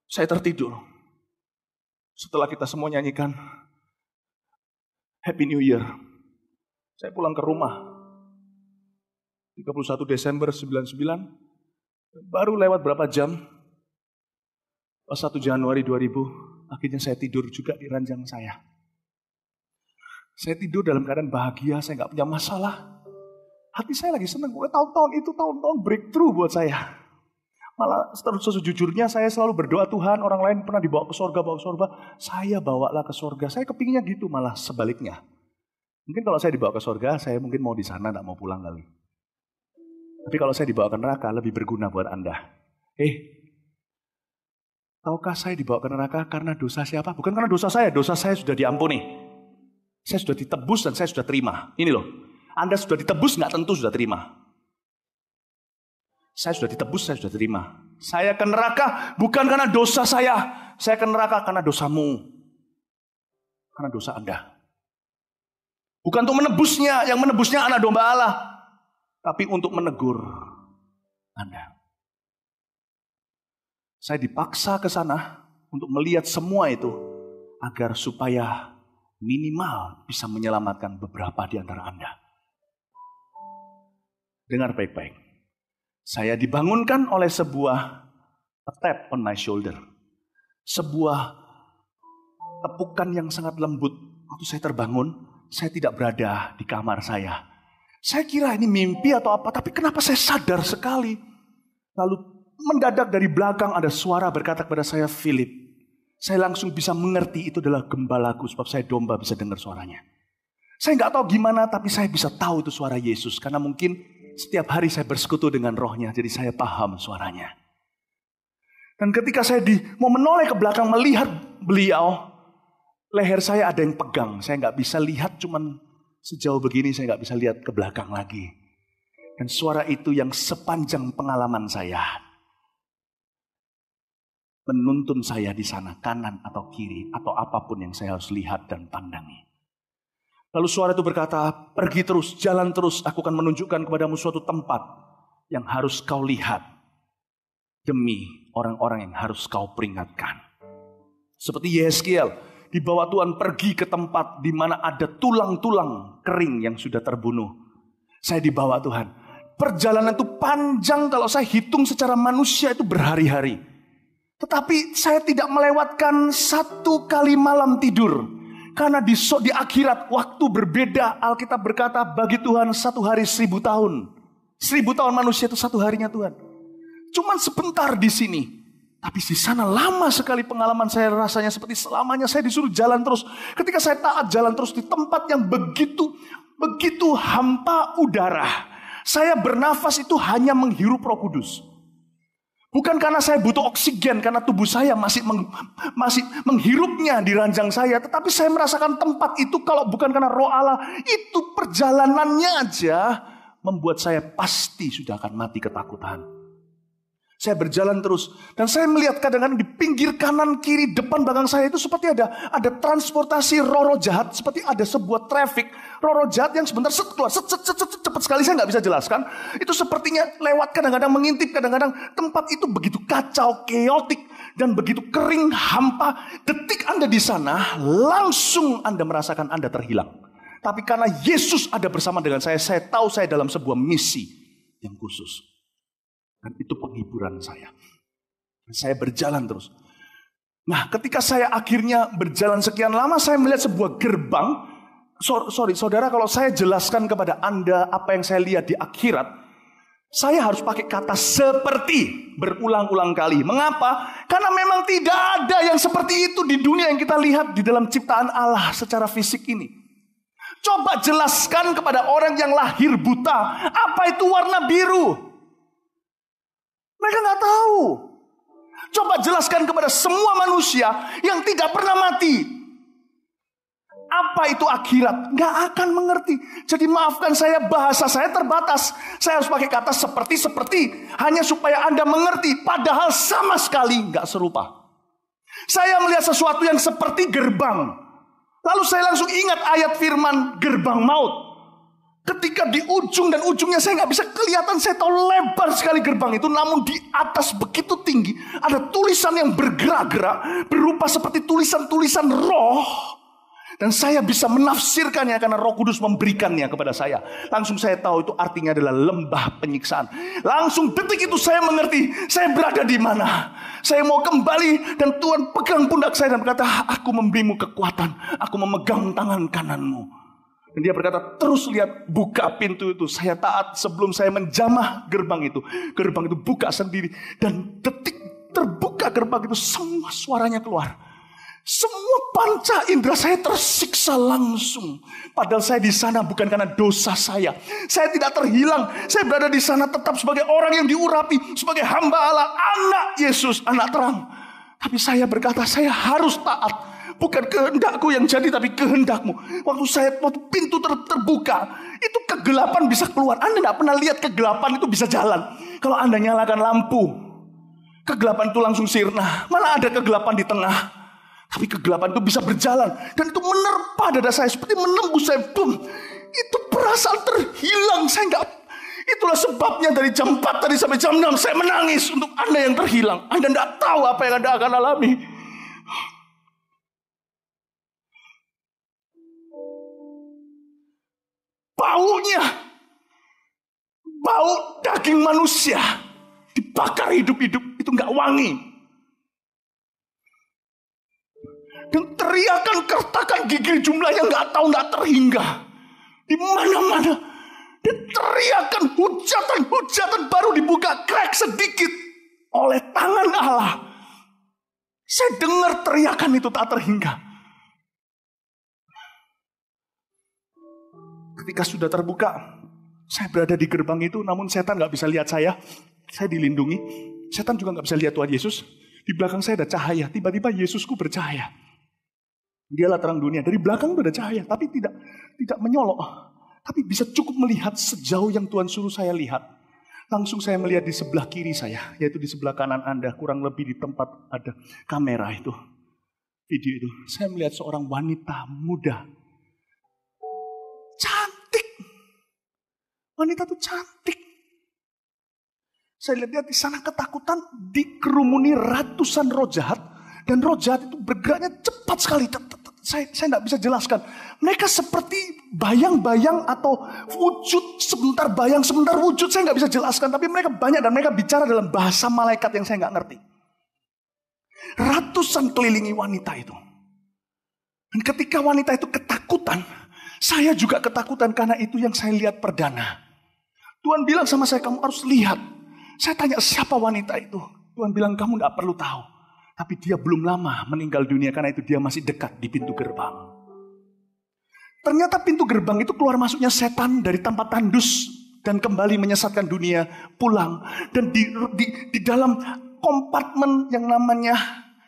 Saya tertidur. Setelah kita semua nyanyikan Happy New Year, saya pulang ke rumah. 31 Desember 99, baru lewat berapa jam, pas 1 Januari 2000, akhirnya saya tidur juga di ranjang saya. Saya tidur dalam keadaan bahagia, saya nggak punya masalah. Hati saya lagi senang, tahun-tahun breakthrough buat saya. Malah sejujurnya saya selalu berdoa, Tuhan, orang lain pernah dibawa ke surga, saya bawalah ke surga. Saya kepinginnya gitu, malah sebaliknya. Mungkin kalau saya dibawa ke surga, saya mungkin mau di sana, tidak mau pulang kali. Tapi kalau saya dibawa ke neraka, lebih berguna buat Anda. Tahukah saya dibawa ke neraka karena dosa siapa? Bukan karena dosa saya sudah diampuni. Saya sudah ditebus dan saya sudah terima. Ini loh, Anda sudah ditebus, nggak tentu sudah terima. Saya sudah ditebus, saya sudah terima. Saya ke neraka bukan karena dosa saya ke neraka karena dosamu. Karena dosa Anda. Bukan untuk menebusnya, yang menebusnya anak domba Allah. Tapi untuk menegur Anda. Saya dipaksa ke sana untuk melihat semua itu. Agar supaya minimal bisa menyelamatkan beberapa di antara Anda. Dengar baik-baik. Saya dibangunkan oleh sebuah tap on my shoulder. Sebuah tepukan yang sangat lembut. Waktu saya terbangun, saya tidak berada di kamar saya. Saya kira ini mimpi atau apa, tapi kenapa saya sadar sekali. Lalu mendadak dari belakang ada suara berkata kepada saya, Philip. Saya langsung bisa mengerti itu adalah gembalaku, sebab saya domba bisa dengar suaranya. Saya nggak tahu gimana, tapi saya bisa tahu itu suara Yesus. Karena mungkin setiap hari saya bersekutu dengan rohnya, jadi saya paham suaranya. Dan ketika saya mau menoleh ke belakang melihat beliau, leher saya ada yang pegang. Saya nggak bisa lihat, cuman sejauh begini saya nggak bisa lihat ke belakang lagi. Dan suara itu yang sepanjang pengalaman saya menuntun saya di sana, kanan atau kiri, atau apapun yang saya harus lihat dan pandangi. Lalu suara itu berkata, pergi terus, jalan terus, aku akan menunjukkan kepadamu suatu tempat yang harus kau lihat. Demi orang-orang yang harus kau peringatkan. Seperti Yeskiel, dibawa Tuhan pergi ke tempat di mana ada tulang-tulang kering yang sudah terbunuh. Saya dibawa Tuhan. Perjalanan itu panjang, kalau saya hitung secara manusia itu berhari-hari. Tetapi saya tidak melewatkan 1 kali malam tidur. Karena di akhirat waktu berbeda. Alkitab berkata bagi Tuhan 1 hari 1000 tahun. 1000 tahun manusia itu 1 harinya Tuhan. Cuman sebentar di sini. Tapi di sana lama sekali pengalaman saya, rasanya seperti selamanya saya disuruh jalan terus. Ketika saya taat jalan terus di tempat yang begitu hampa udara. Saya bernafas itu hanya menghirup Roh Kudus. Bukan karena saya butuh oksigen, karena tubuh saya masih menghirupnya di ranjang saya. Tetapi saya merasakan tempat itu kalau bukan karena Roh Allah. Itu perjalanannya aja membuat saya pasti sudah akan mati ketakutan. Saya berjalan terus. Dan saya melihat kadang-kadang di pinggir kanan, kiri, depan, belakang saya itu seperti ada transportasi roh-roh jahat. Seperti ada sebuah traffic roh-roh jahat yang sebentar keluar. Cepat sekali saya nggak bisa jelaskan. Itu sepertinya lewat kadang-kadang mengintip. Kadang-kadang tempat itu begitu kacau, keotik. Dan begitu kering, hampa. Detik Anda di sana, langsung Anda merasakan Anda terhilang. Tapi karena Yesus ada bersama dengan saya tahu saya dalam sebuah misi yang khusus. Dan itu penghiburan saya. Saya berjalan terus. Nah, ketika saya akhirnya berjalan sekian lama, saya melihat sebuah gerbang. Sorry, saudara, kalau saya jelaskan kepada Anda apa yang saya lihat di akhirat, saya harus pakai kata seperti berulang-ulang kali. Mengapa? Karena memang tidak ada yang seperti itu di dunia yang kita lihat di dalam ciptaan Allah secara fisik ini. Coba jelaskan kepada orang yang lahir buta, apa itu warna biru? Mereka nggak tahu. Coba jelaskan kepada semua manusia yang tidak pernah mati. Apa itu akhirat? Nggak akan mengerti. Jadi maafkan saya, bahasa saya terbatas. Saya harus pakai kata seperti. Hanya supaya Anda mengerti. Padahal sama sekali nggak serupa. Saya melihat sesuatu yang seperti gerbang. Lalu saya langsung ingat ayat firman gerbang maut. Ketika di ujung dan ujungnya saya nggak bisa kelihatan, saya tahu lebar sekali gerbang itu. Namun di atas begitu tinggi ada tulisan yang bergerak-gerak, berupa seperti tulisan-tulisan roh. Dan saya bisa menafsirkannya karena Roh Kudus memberikannya kepada saya. Langsung saya tahu itu artinya adalah lembah penyiksaan. Langsung detik itu saya mengerti saya berada di mana. Saya mau kembali dan Tuhan pegang pundak saya dan berkata, aku memberimu kekuatan, aku memegang tangan kananmu. Dan dia berkata, terus lihat, buka pintu itu. Saya taat sebelum saya menjamah gerbang itu. Gerbang itu buka sendiri. Dan detik terbuka gerbang itu, semua suaranya keluar. Semua panca indera saya tersiksa langsung. Padahal saya di sana bukan karena dosa saya. Saya tidak terhilang. Saya berada di sana tetap sebagai orang yang diurapi. Sebagai hamba Allah, anak Yesus, anak terang. Tapi saya berkata, saya harus taat. Bukan kehendakku yang jadi, tapi kehendakmu. Waktu pintu terbuka, itu kegelapan bisa keluar. Anda tidak pernah lihat kegelapan itu bisa jalan. Kalau Anda nyalakan lampu, kegelapan itu langsung sirna. Mana ada kegelapan di tengah. Tapi kegelapan itu bisa berjalan. Dan itu menerpa dada saya, seperti menembus saya. Boom. Itu perasaan terhilang. Itulah sebabnya dari jam 4 tadi sampai jam 6 saya menangis untuk Anda yang terhilang. Anda tidak tahu apa yang Anda akan alami. Baunya, bau daging manusia dibakar hidup-hidup, itu nggak wangi. Dan teriakan kertakan gigi jumlahnya nggak terhingga di mana-mana. Dan teriakan hujatan baru dibuka crack sedikit oleh tangan Allah. Saya dengar teriakan itu tak terhingga. Ketika sudah terbuka, saya berada di gerbang itu, namun setan gak bisa lihat saya. Saya dilindungi. Setan juga gak bisa lihat Tuhan Yesus. Di belakang saya ada cahaya. Tiba-tiba Yesusku bercahaya. Dialah terang dunia. Dari belakang itu ada cahaya, tapi tidak menyolok. Tapi bisa cukup melihat sejauh yang Tuhan suruh saya lihat. Langsung saya melihat di sebelah kiri saya, yaitu di sebelah kanan Anda, kurang lebih di tempat ada kamera itu. Video itu. Saya melihat seorang wanita muda. Wanita itu cantik. Saya lihat di sana ketakutan, dikerumuni ratusan roh jahat. Dan roh jahat itu bergeraknya cepat sekali. Saya tidak bisa jelaskan. Mereka seperti bayang-bayang atau wujud, sebentar bayang, sebentar wujud. Saya nggak bisa jelaskan. Tapi mereka banyak dan mereka bicara dalam bahasa malaikat yang saya nggak ngerti. Ratusan kelilingi wanita itu. Dan ketika wanita itu ketakutan, saya juga ketakutan karena itu yang saya lihat perdana. Tuhan bilang sama saya, kamu harus lihat. Saya tanya, siapa wanita itu? Tuhan bilang, kamu tidak perlu tahu. Tapi dia belum lama meninggal dunia, karena itu dia masih dekat di pintu gerbang. Ternyata pintu gerbang itu keluar masuknya setan dari tempat tandus. Dan kembali menyesatkan dunia, pulang. Dan di dalam kompartemen yang namanya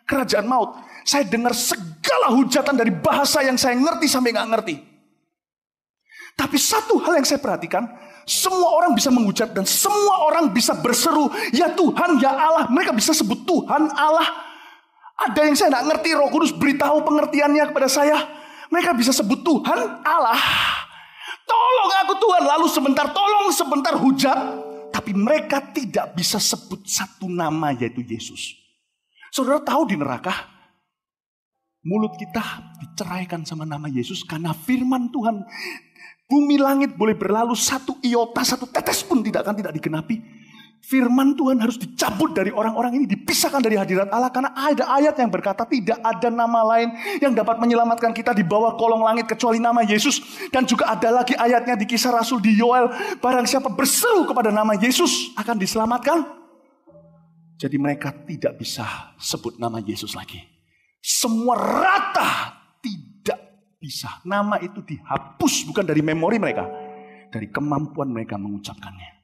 kerajaan maut, saya dengar segala hujatan dari bahasa yang saya ngerti sampai gak ngerti. Tapi satu hal yang saya perhatikan, semua orang bisa menghujat dan semua orang bisa berseru, ya Tuhan, ya Allah. Mereka bisa sebut Tuhan, Allah. Ada yang saya tidak ngerti, Roh Kudus beritahu pengertiannya kepada saya. Mereka bisa sebut Tuhan, Allah. Tolong aku Tuhan, lalu sebentar hujat. Tapi mereka tidak bisa sebut satu nama, yaitu Yesus. Saudara tahu di neraka, mulut kita diceraikan sama nama Yesus karena firman Tuhan. Bumi langit boleh berlalu, satu iota, satu tetes pun tidak digenapi. Firman Tuhan harus dicabut dari orang-orang ini, dipisahkan dari hadirat Allah. Karena ada ayat yang berkata tidak ada nama lain yang dapat menyelamatkan kita di bawah kolong langit kecuali nama Yesus. Dan juga ada lagi ayatnya di Kisah Rasul di Yoel, barang siapa berseru kepada nama Yesus akan diselamatkan. Jadi mereka tidak bisa sebut nama Yesus lagi. Semua rata tidak bisa. Nama itu dihapus bukan dari memori mereka, dari kemampuan mereka mengucapkannya.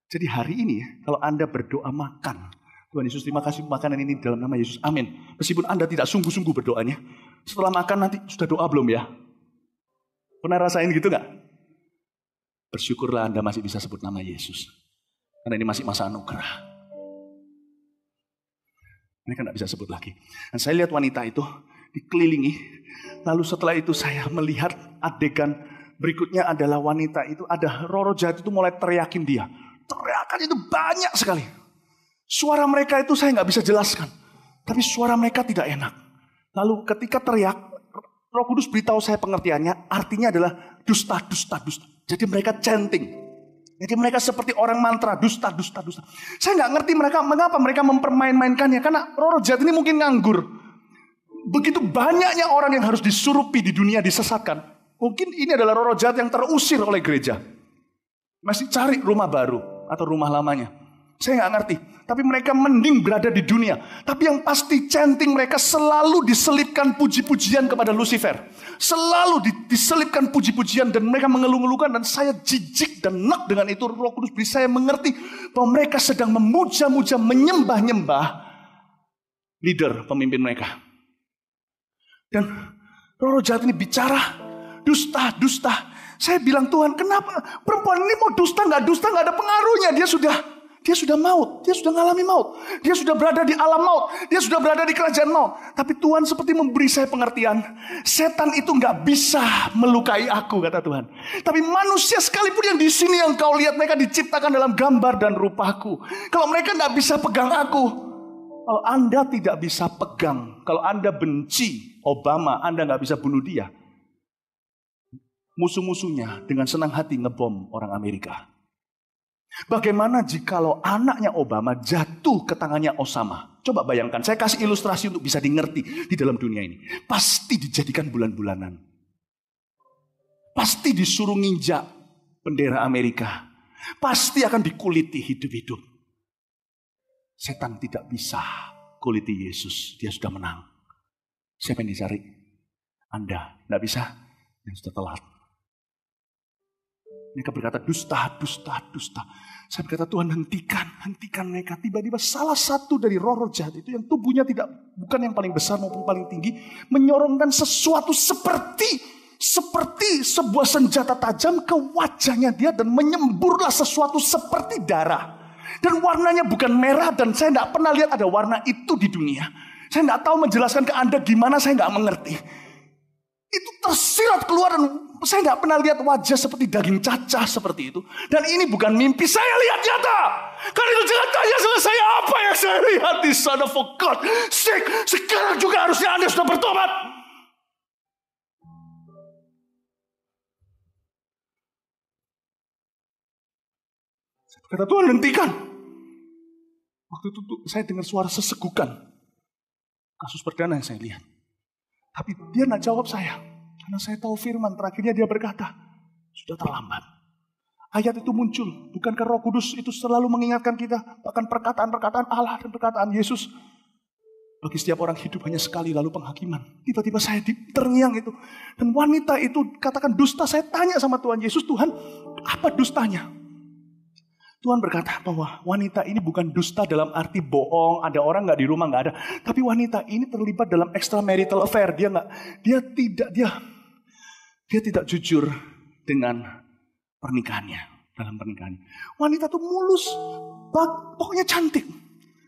Jadi hari ini kalau Anda berdoa makan, Tuhan Yesus terima kasih makanan ini dalam nama Yesus, amin. Meskipun Anda tidak sungguh-sungguh berdoanya, setelah makan nanti sudah doa belum ya? Pernah rasain gitu gak? Bersyukurlah Anda masih bisa sebut nama Yesus. Karena ini masih masa anugerah. Mereka tidak bisa sebut lagi. Dan saya lihat wanita itu dikelilingi. Lalu setelah itu saya melihat adegan Berikutnya adalah wanita itu, ada roh jahat itu mulai teriakin dia. Teriakan itu banyak sekali. Suara mereka itu saya nggak bisa jelaskan. Tapi suara mereka tidak enak. Lalu ketika teriak, Roh Kudus beritahu saya pengertiannya, artinya adalah dusta, dusta, dusta. Jadi mereka chanting. Jadi mereka seperti orang mantra, dusta, dusta, dusta. Saya nggak ngerti mereka mengapa mereka mempermain-mainkannya. Karena roh jahat ini mungkin nganggur. Begitu banyaknya orang yang harus disurupi di dunia, disesatkan. Mungkin ini adalah roh jahat yang terusir oleh gereja. Masih cari rumah baru atau rumah lamanya. Saya nggak ngerti. Tapi mereka mending berada di dunia. Tapi yang pasti chanting mereka selalu diselipkan puji-pujian kepada Lucifer. Selalu diselipkan puji-pujian dan mereka mengeluh-ngeluhkan. Dan saya jijik dan nek dengan itu. Roh Kudus beri saya mengerti bahwa mereka sedang memuja-muja, menyembah-nyembah leader, pemimpin mereka. Dan roh jahat ini bicara, dusta, dusta. Saya bilang, Tuhan, kenapa perempuan ini mau dusta, nggak ada pengaruhnya. Dia sudah maut, dia sudah mengalami maut. Dia sudah berada di alam maut, dia sudah berada di kerajaan maut. Tapi Tuhan seperti memberi saya pengertian. Setan itu nggak bisa melukai aku, kata Tuhan. Tapi manusia sekalipun yang di sini yang kau lihat, mereka diciptakan dalam gambar dan rupaku. Kalau mereka nggak bisa pegang aku, kalau Anda tidak bisa pegang, kalau Anda benci Obama, Anda nggak bisa bunuh dia. Musuh-musuhnya dengan senang hati ngebom orang Amerika. Bagaimana jikalau anaknya Obama jatuh ke tangannya Osama? Coba bayangkan, saya kasih ilustrasi untuk bisa dimengerti di dalam dunia ini. Pasti dijadikan bulan-bulanan. Pasti disuruh nginjak bendera Amerika. Pasti akan dikuliti hidup-hidup. Setan tidak bisa kuliti Yesus, dia sudah menang. Siapa yang dicari? Anda, tidak bisa, yang sudah telat. Mereka berkata dusta, dusta, dusta. Saya berkata Tuhan hentikan mereka. Tiba-tiba salah satu dari roh-roh jahat itu yang tubuhnya bukan yang paling besar maupun paling tinggi, menyorongkan sesuatu seperti sebuah senjata tajam ke wajahnya dia dan menyemburlah sesuatu seperti darah. Dan warnanya bukan merah dan saya tidak pernah lihat ada warna itu di dunia. Saya tidak tahu menjelaskan ke Anda gimana, saya tidak mengerti. Itu tersirat keluar dan saya tidak pernah lihat wajah seperti daging cacah seperti itu. Dan ini bukan mimpi, saya lihat nyata. Karena itu jangan tanya sama saya apa yang saya lihat di sana, for God sake. Sekarang juga harusnya Anda sudah bertobat. Kata Tuhan hentikan. Waktu itu saya dengar suara sesegukan. Kasus perdana yang saya lihat. Tapi dia tidak jawab saya. Karena saya tahu firman. Terakhirnya dia berkata, sudah terlambat. Ayat itu muncul. Bukankah Roh Kudus itu selalu mengingatkan kita. Bahkan perkataan-perkataan Allah dan perkataan Yesus. Bagi setiap orang hidup hanya sekali lalu penghakiman. Tiba-tiba saya terngiang itu. Dan wanita itu katakan dusta. Saya tanya sama Tuhan Yesus, Tuhan apa dustanya? Tuhan berkata bahwa wanita ini bukan dusta dalam arti bohong, ada orang nggak di rumah nggak ada. Tapi wanita ini terlibat dalam extramarital affair. Dia tidak jujur dengan pernikahannya, dalam pernikahannya. Wanita itu mulus, pokoknya cantik.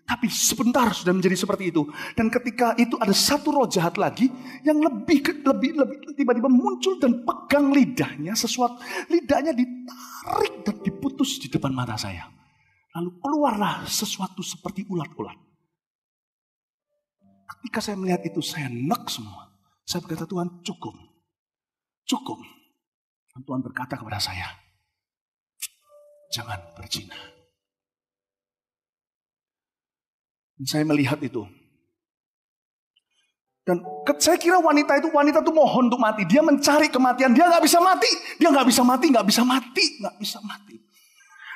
Tapi sebentar sudah menjadi seperti itu. Dan ketika itu ada satu roh jahat lagi yang lebih tiba-tiba muncul dan pegang lidahnya, lidahnya ditarik dan diputus di depan mata saya. Lalu keluarlah sesuatu seperti ulat-ulat. Ketika saya melihat itu saya nek semua. Saya berkata, Tuhan cukup. Dan Tuhan berkata kepada saya, jangan berzina. Dan saya melihat itu. Dan saya kira wanita itu mohon untuk mati. Dia mencari kematian. Dia nggak bisa mati.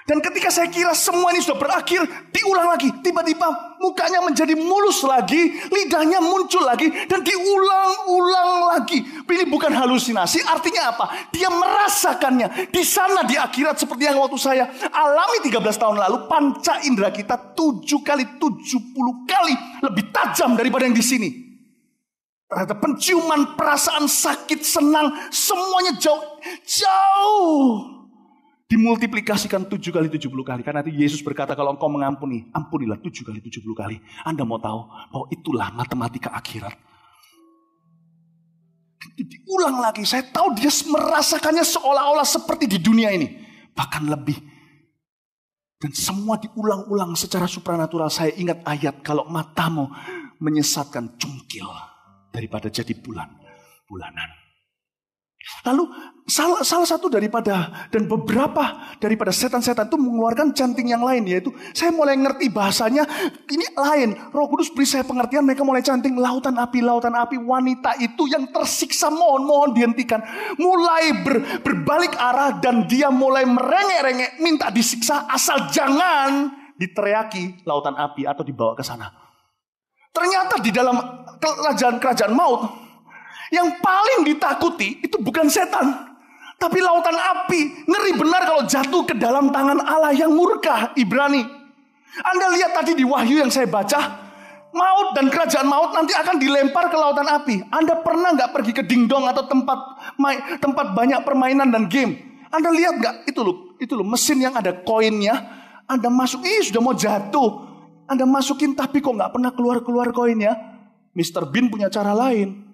Dan ketika saya kira semua ini sudah berakhir, diulang lagi. Tiba-tiba mukanya menjadi mulus lagi, lidahnya muncul lagi, dan diulang-ulang lagi. Ini bukan halusinasi, artinya apa? Dia merasakannya. Di sana di akhirat seperti yang waktu saya alami 13 tahun lalu, panca indera kita 7 kali 70 kali lebih tajam daripada yang di sini. Terhadap penciuman, perasaan sakit, senang, semuanya jauh. Dimultiplikasikan 7 kali 70 kali. Karena nanti Yesus berkata kalau engkau mengampuni, ampunilah 7 kali 70 kali. Anda mau tahu bahwa itulah matematika akhirat. Diulang lagi, saya tahu dia merasakannya seolah-olah seperti di dunia ini. Bahkan lebih. Dan semua diulang-ulang secara supranatural. Saya ingat ayat, kalau matamu menyesatkan, cungkil daripada jadi bulanan. Lalu salah satu daripada dan beberapa daripada setan-setan itu mengeluarkan canting yang lain, yaitu saya mulai ngerti bahasanya ini lain. Roh Kudus beri saya pengertian, mereka mulai canting lautan api, wanita itu yang tersiksa mohon dihentikan. Mulai berbalik arah dan dia mulai merengek-rengek minta disiksa asal jangan diteriaki lautan api atau dibawa ke sana. Ternyata di dalam kerajaan maut yang paling ditakuti itu bukan setan, tapi lautan api. Ngeri benar kalau jatuh ke dalam tangan Allah yang murka, Ibrani. Anda lihat tadi di Wahyu yang saya baca, maut dan kerajaan maut nanti akan dilempar ke lautan api. Anda pernah nggak pergi ke dingdong atau tempat banyak permainan dan game? Anda lihat nggak? Itu loh mesin yang ada koinnya. Anda masuk, sudah mau jatuh. Anda masukin tapi kok nggak pernah keluar koinnya. Mr. Bean punya cara lain.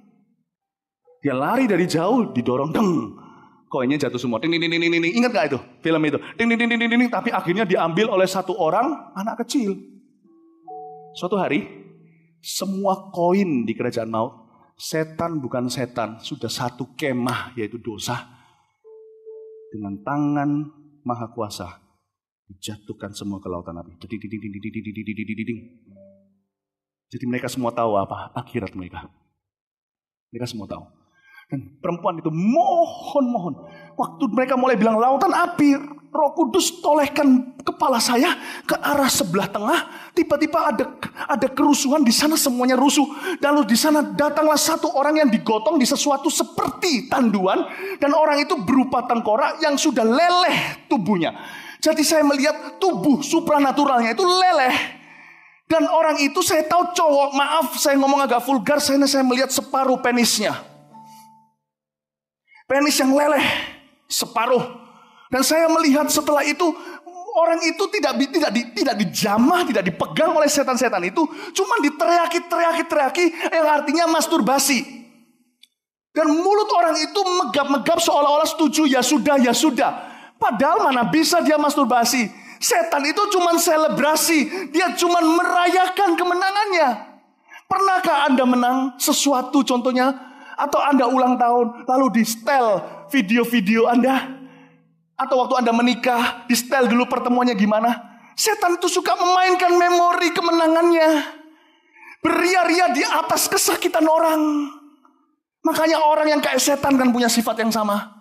Dia lari dari jauh, didorong, deng. Koinnya jatuh semua. Ding, ding, ding, ding, ding. Ingat gak itu film itu? Ding, ding, ding, ding, ding. Tapi akhirnya diambil oleh satu orang, anak kecil. Suatu hari, semua koin di kerajaan maut, setan bukan setan, sudah satu kemah, yaitu dosa. Dengan tangan maha kuasa, dijatuhkan semua ke lautan api. Jadi mereka semua tahu apa akhirat mereka. Mereka semua tahu. Dan perempuan itu mohon. Waktu mereka mulai bilang lautan api, Roh Kudus tolehkan kepala saya ke arah sebelah tengah. Tiba-tiba ada kerusuhan di sana, semuanya rusuh. Lalu di sana datanglah satu orang yang digotong di sesuatu seperti tanduan. Dan orang itu berupa tengkorak yang sudah leleh tubuhnya. Jadi saya melihat tubuh supranaturalnya itu leleh. Dan orang itu saya tahu cowok, maaf saya ngomong agak vulgar, saya melihat separuh penisnya. Penis yang leleh, separuh. Dan saya melihat setelah itu, orang itu tidak dijamah, tidak dipegang oleh setan-setan itu. Cuma diteriaki, yang artinya masturbasi. Dan mulut orang itu megap-megap seolah-olah setuju, ya sudah. Padahal mana bisa dia masturbasi. Setan itu cuma selebrasi. Dia cuma merayakan kemenangannya. Pernahkah Anda menang sesuatu contohnya? Atau Anda ulang tahun lalu di setel video-video Anda? Atau waktu Anda menikah di setel dulu pertemuannya gimana? Setan itu suka memainkan memori kemenangannya. Beria-ria di atas kesakitan orang. Makanya orang yang kayak setan kan punya sifat yang sama.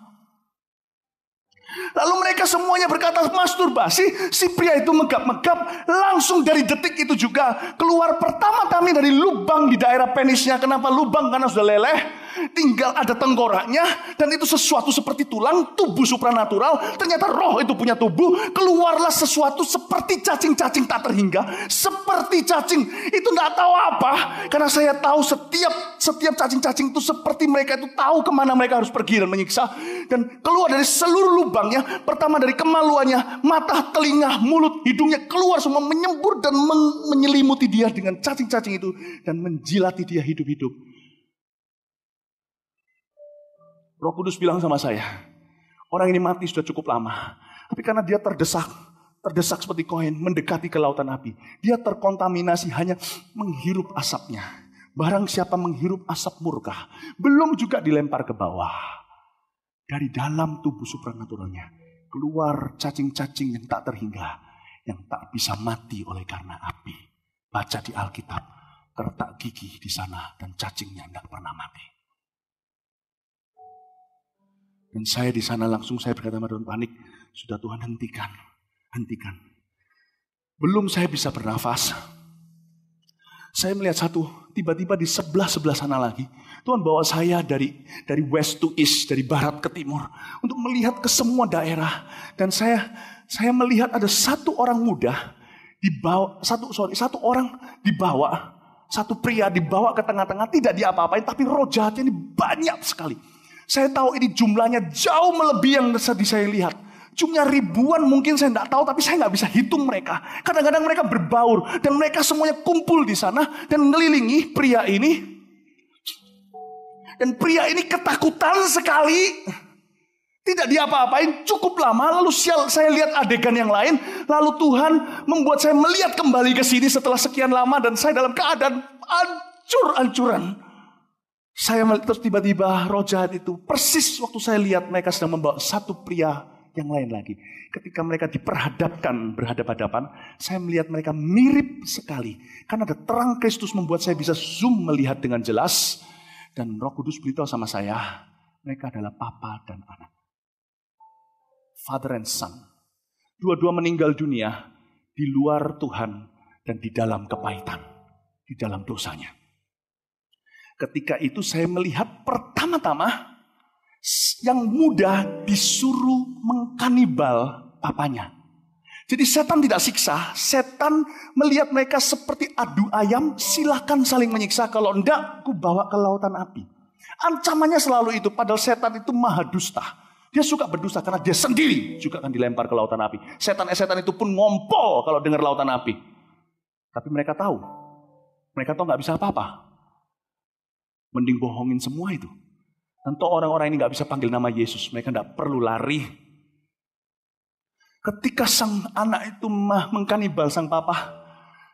Lalu mereka semuanya berkata masturbasi. Si pria itu megap-megap. Langsung dari detik itu juga keluar pertama-tama dari lubang di daerah penisnya. Kenapa lubang? Karena sudah leleh. Tinggal ada tengkoraknya. Dan itu sesuatu seperti tulang. Tubuh supranatural. Ternyata roh itu punya tubuh. Keluarlah sesuatu seperti cacing-cacing tak terhingga. Seperti cacing. Itu gak tahu apa. Karena saya tahu setiap cacing-cacing itu seperti mereka itu tahu kemana mereka harus pergi dan menyiksa. Dan keluar dari seluruh lubangnya. Pertama dari kemaluannya. Mata, telinga, mulut, hidungnya keluar semua. Menyembur dan menyelimuti dia dengan cacing-cacing itu. Dan menjilati dia hidup-hidup. Roh Kudus bilang sama saya, orang ini mati sudah cukup lama. Tapi karena dia terdesak seperti koin, mendekati ke lautan api. Dia terkontaminasi hanya menghirup asapnya. Barang siapa menghirup asap murka, belum juga dilempar ke bawah. Dari dalam tubuh supranaturalnya, keluar cacing-cacing yang tak terhingga, yang tak bisa mati oleh karena api. Baca di Alkitab, tertak gigi di sana dan cacingnya tidak pernah mati. Dan saya di sana langsung saya berkata dengan panik, sudah Tuhan hentikan. Belum saya bisa bernafas. Saya melihat tiba-tiba di sebelah sana lagi. Tuhan bawa saya dari west to east, dari barat ke timur. Untuk melihat ke semua daerah. Dan saya melihat ada satu orang muda, satu orang dibawa. Satu pria dibawa ke tengah-tengah, tidak diapa-apain, tapi roh jahatnya ini banyak sekali. Saya tahu ini jumlahnya jauh melebihi yang tadi saya lihat. Jumlah ribuan mungkin saya tidak tahu, tapi saya nggak bisa hitung mereka. Kadang-kadang mereka berbaur dan mereka semuanya kumpul di sana dan mengelilingi pria ini. Dan pria ini ketakutan sekali. Tidak diapa-apain, cukup lama, lalu saya lihat adegan yang lain, lalu Tuhan membuat saya melihat kembali ke sini setelah sekian lama, dan saya dalam keadaan hancur-hancuran. Saya terus tiba-tiba roh jahat itu, persis waktu saya lihat mereka sedang membawa satu pria yang lain lagi. Ketika mereka diperhadapkan, berhadapan-hadapan, saya melihat mereka mirip sekali. Karena ada terang Kristus membuat saya bisa zoom melihat dengan jelas, dan Roh Kudus beritahu sama saya, mereka adalah papa dan anak. Father and son. Dua-dua meninggal dunia di luar Tuhan dan di dalam kepahitan, di dalam dosanya. Ketika itu saya melihat pertama-tama yang muda disuruh mengkanibal papanya. Jadi setan tidak siksa, setan melihat mereka seperti adu ayam, silakan saling menyiksa, kalau enggak aku bawa ke lautan api. Ancamannya selalu itu, padahal setan itu maha dusta. Dia suka berdusta karena dia sendiri juga akan dilempar ke lautan api. Setan itu pun ngompol kalau dengar lautan api. Tapi mereka tahu nggak bisa apa-apa. Mending bohongin semua itu. Tentu orang-orang ini nggak bisa panggil nama Yesus, mereka nggak perlu lari. Ketika sang anak itu mengkanibal sang papa,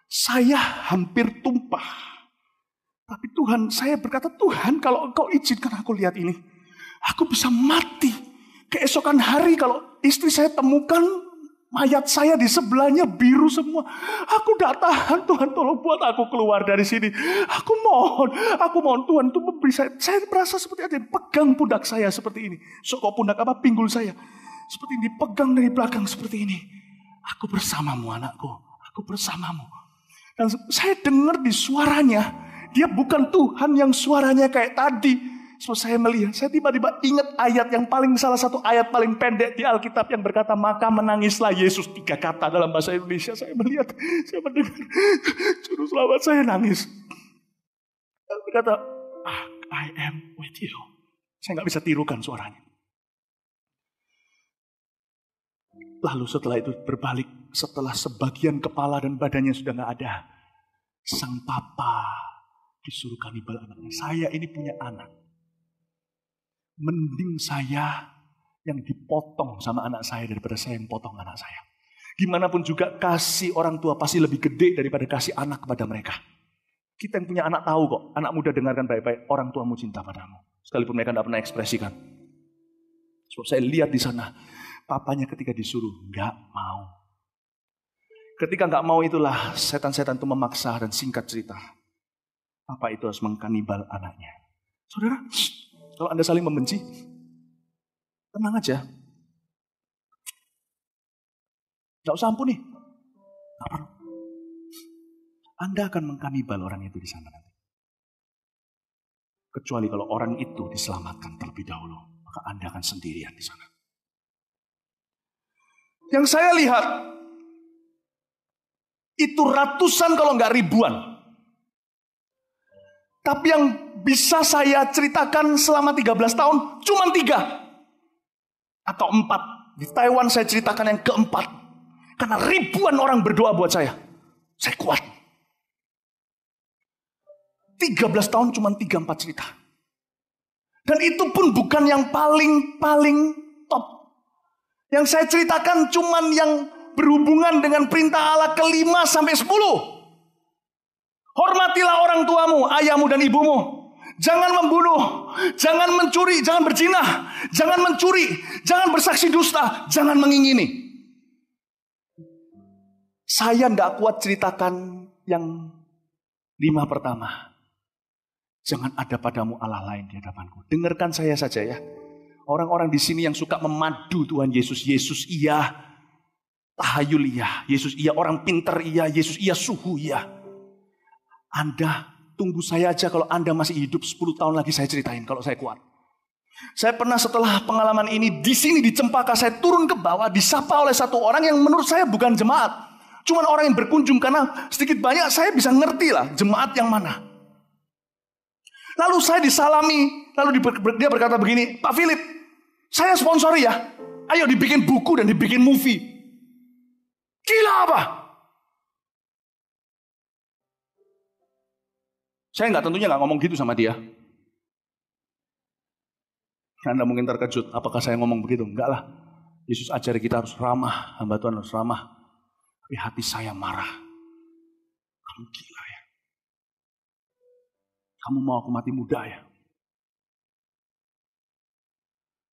saya hampir tumpah. Tapi Tuhan, saya berkata, Tuhan kalau Engkau izinkan aku lihat ini, aku bisa mati. Keesokan hari kalau istri saya temukan mayat saya di sebelahnya biru semua. Aku tidak tahan, Tuhan tolong buat aku keluar dari sini. Aku mohon Tuhan itu memberi saya. Saya merasa seperti ada yang pegang pundak saya seperti ini. Kok pundak apa? Pinggul saya. Seperti ini, dipegang dari belakang seperti ini. Aku bersamamu anakku, aku bersamamu. Dan saya dengar di suaranya, dia bukan Tuhan yang suaranya kayak tadi. So, saya melihat, saya tiba-tiba ingat ayat yang salah satu ayat paling pendek di Alkitab yang berkata, maka menangislah Yesus. 3 kata dalam bahasa Indonesia. Saya melihat, saya mendengar, juru selamat saya nangis. Dia berkata, I am with you. Saya nggak bisa tirukan suaranya. Lalu setelah itu berbalik, setelah sebagian kepala dan badannya sudah nggak ada, sang papa disuruh kanibal anaknya. Saya ini punya anak. Mending saya yang dipotong sama anak saya daripada saya yang potong anak saya. Gimana pun juga kasih orang tua pasti lebih gede daripada kasih anak kepada mereka. Kita yang punya anak tahu kok. Anak muda dengarkan baik-baik, orang tuamu cinta padamu. Sekalipun mereka tidak pernah ekspresikan. Sebab saya lihat di sana, papanya ketika disuruh nggak mau. Ketika nggak mau itulah setan-setan itu memaksa, dan singkat cerita, papa itu harus mengkanibal anaknya. Saudara, kalau Anda saling membenci, tenang aja. Nggak usah ampuni. Nggak perlu. Anda akan mengkanibal orang itu di sana nanti. Kecuali kalau orang itu diselamatkan terlebih dahulu, maka Anda akan sendirian di sana. Yang saya lihat, itu ratusan kalau nggak ribuan. Tapi yang bisa saya ceritakan selama 13 tahun, cuma 3 atau 4. Di Taiwan saya ceritakan yang keempat. Karena ribuan orang berdoa buat saya. Saya kuat. 13 tahun cuma 3-4 cerita. Dan itu pun bukan yang paling top. Yang saya ceritakan cuma yang berhubungan dengan perintah Allah ke-5 sampai 10. Hormatilah orang tuamu, ayahmu dan ibumu. Jangan membunuh, jangan mencuri, jangan berzina, jangan mencuri, jangan bersaksi dusta, jangan mengingini. Saya tidak kuat ceritakan yang 5 pertama. Jangan ada padamu Allah lain di hadapanku. Dengarkan saya saja ya. Orang-orang di sini yang suka memadu Tuhan Yesus. Yesus iya, tahayul iya. Yesus iya, orang pintar iya. Yesus iya, suhu iya. Anda tunggu saya aja kalau Anda masih hidup 10 tahun lagi saya ceritain kalau saya kuat. Saya pernah setelah pengalaman ini di sini di Cempaka saya turun ke bawah disapa oleh satu orang yang menurut saya bukan jemaat. Cuman orang yang berkunjung karena sedikit banyak saya bisa ngerti lah jemaat yang mana. Lalu saya disalami, lalu dia berkata begini, Pak Philip, saya sponsori ya. Ayo dibikin buku dan dibikin movie. Gila apa? Saya tentunya nggak ngomong gitu sama dia. Anda mungkin terkejut, apakah saya ngomong begitu? Enggak lah. Yesus ajari kita harus ramah, hamba Tuhan harus ramah. Tapi hati saya marah. Kamu gila ya? Kamu mau aku mati muda ya?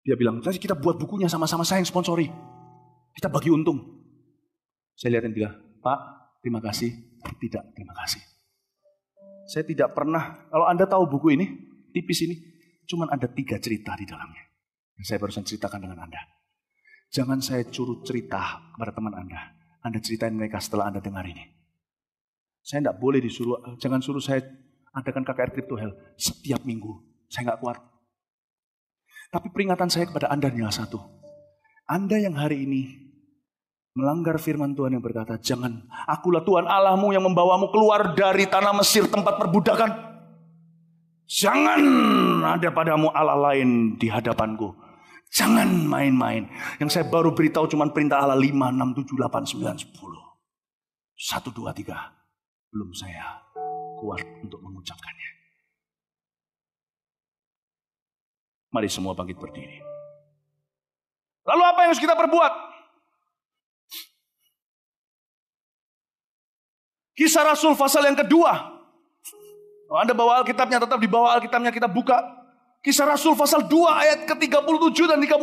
Dia bilang, kita buat bukunya sama-sama, saya yang sponsori. Kita bagi untung. Saya lihatin dia, Pak, terima kasih. Tidak, terima kasih. Saya tidak pernah, kalau Anda tahu buku ini, tipis ini, cuman ada 3 cerita di dalamnya. Yang saya barusan ceritakan dengan Anda. Jangan saya suruh cerita kepada teman Anda. Anda ceritain mereka setelah Anda dengar ini. Saya tidak boleh disuruh, jangan suruh saya adakan KKR Crypto Hell setiap minggu. Saya nggak kuat. Tapi peringatan saya kepada Anda adalah satu. Anda yang hari ini melanggar firman Tuhan yang berkata, jangan, akulah Tuhan Allahmu yang membawamu keluar dari tanah Mesir tempat perbudakan. Jangan ada padamu Allah lain di hadapanku. Jangan main-main. Yang saya baru beritahu cuma perintah Allah 5, 6, 7, 8, 9, 10. 1, 2, 3. Belum saya kuat untuk mengucapkannya. Mari semua bangkit berdiri. Lalu apa yang harus kita perbuat? Kisah Rasul pasal yang kedua. Kalau Anda bawa Alkitabnya, tetap di bawah Alkitabnya kita buka. Kisah Rasul pasal 2 ayat ke-37 dan 38.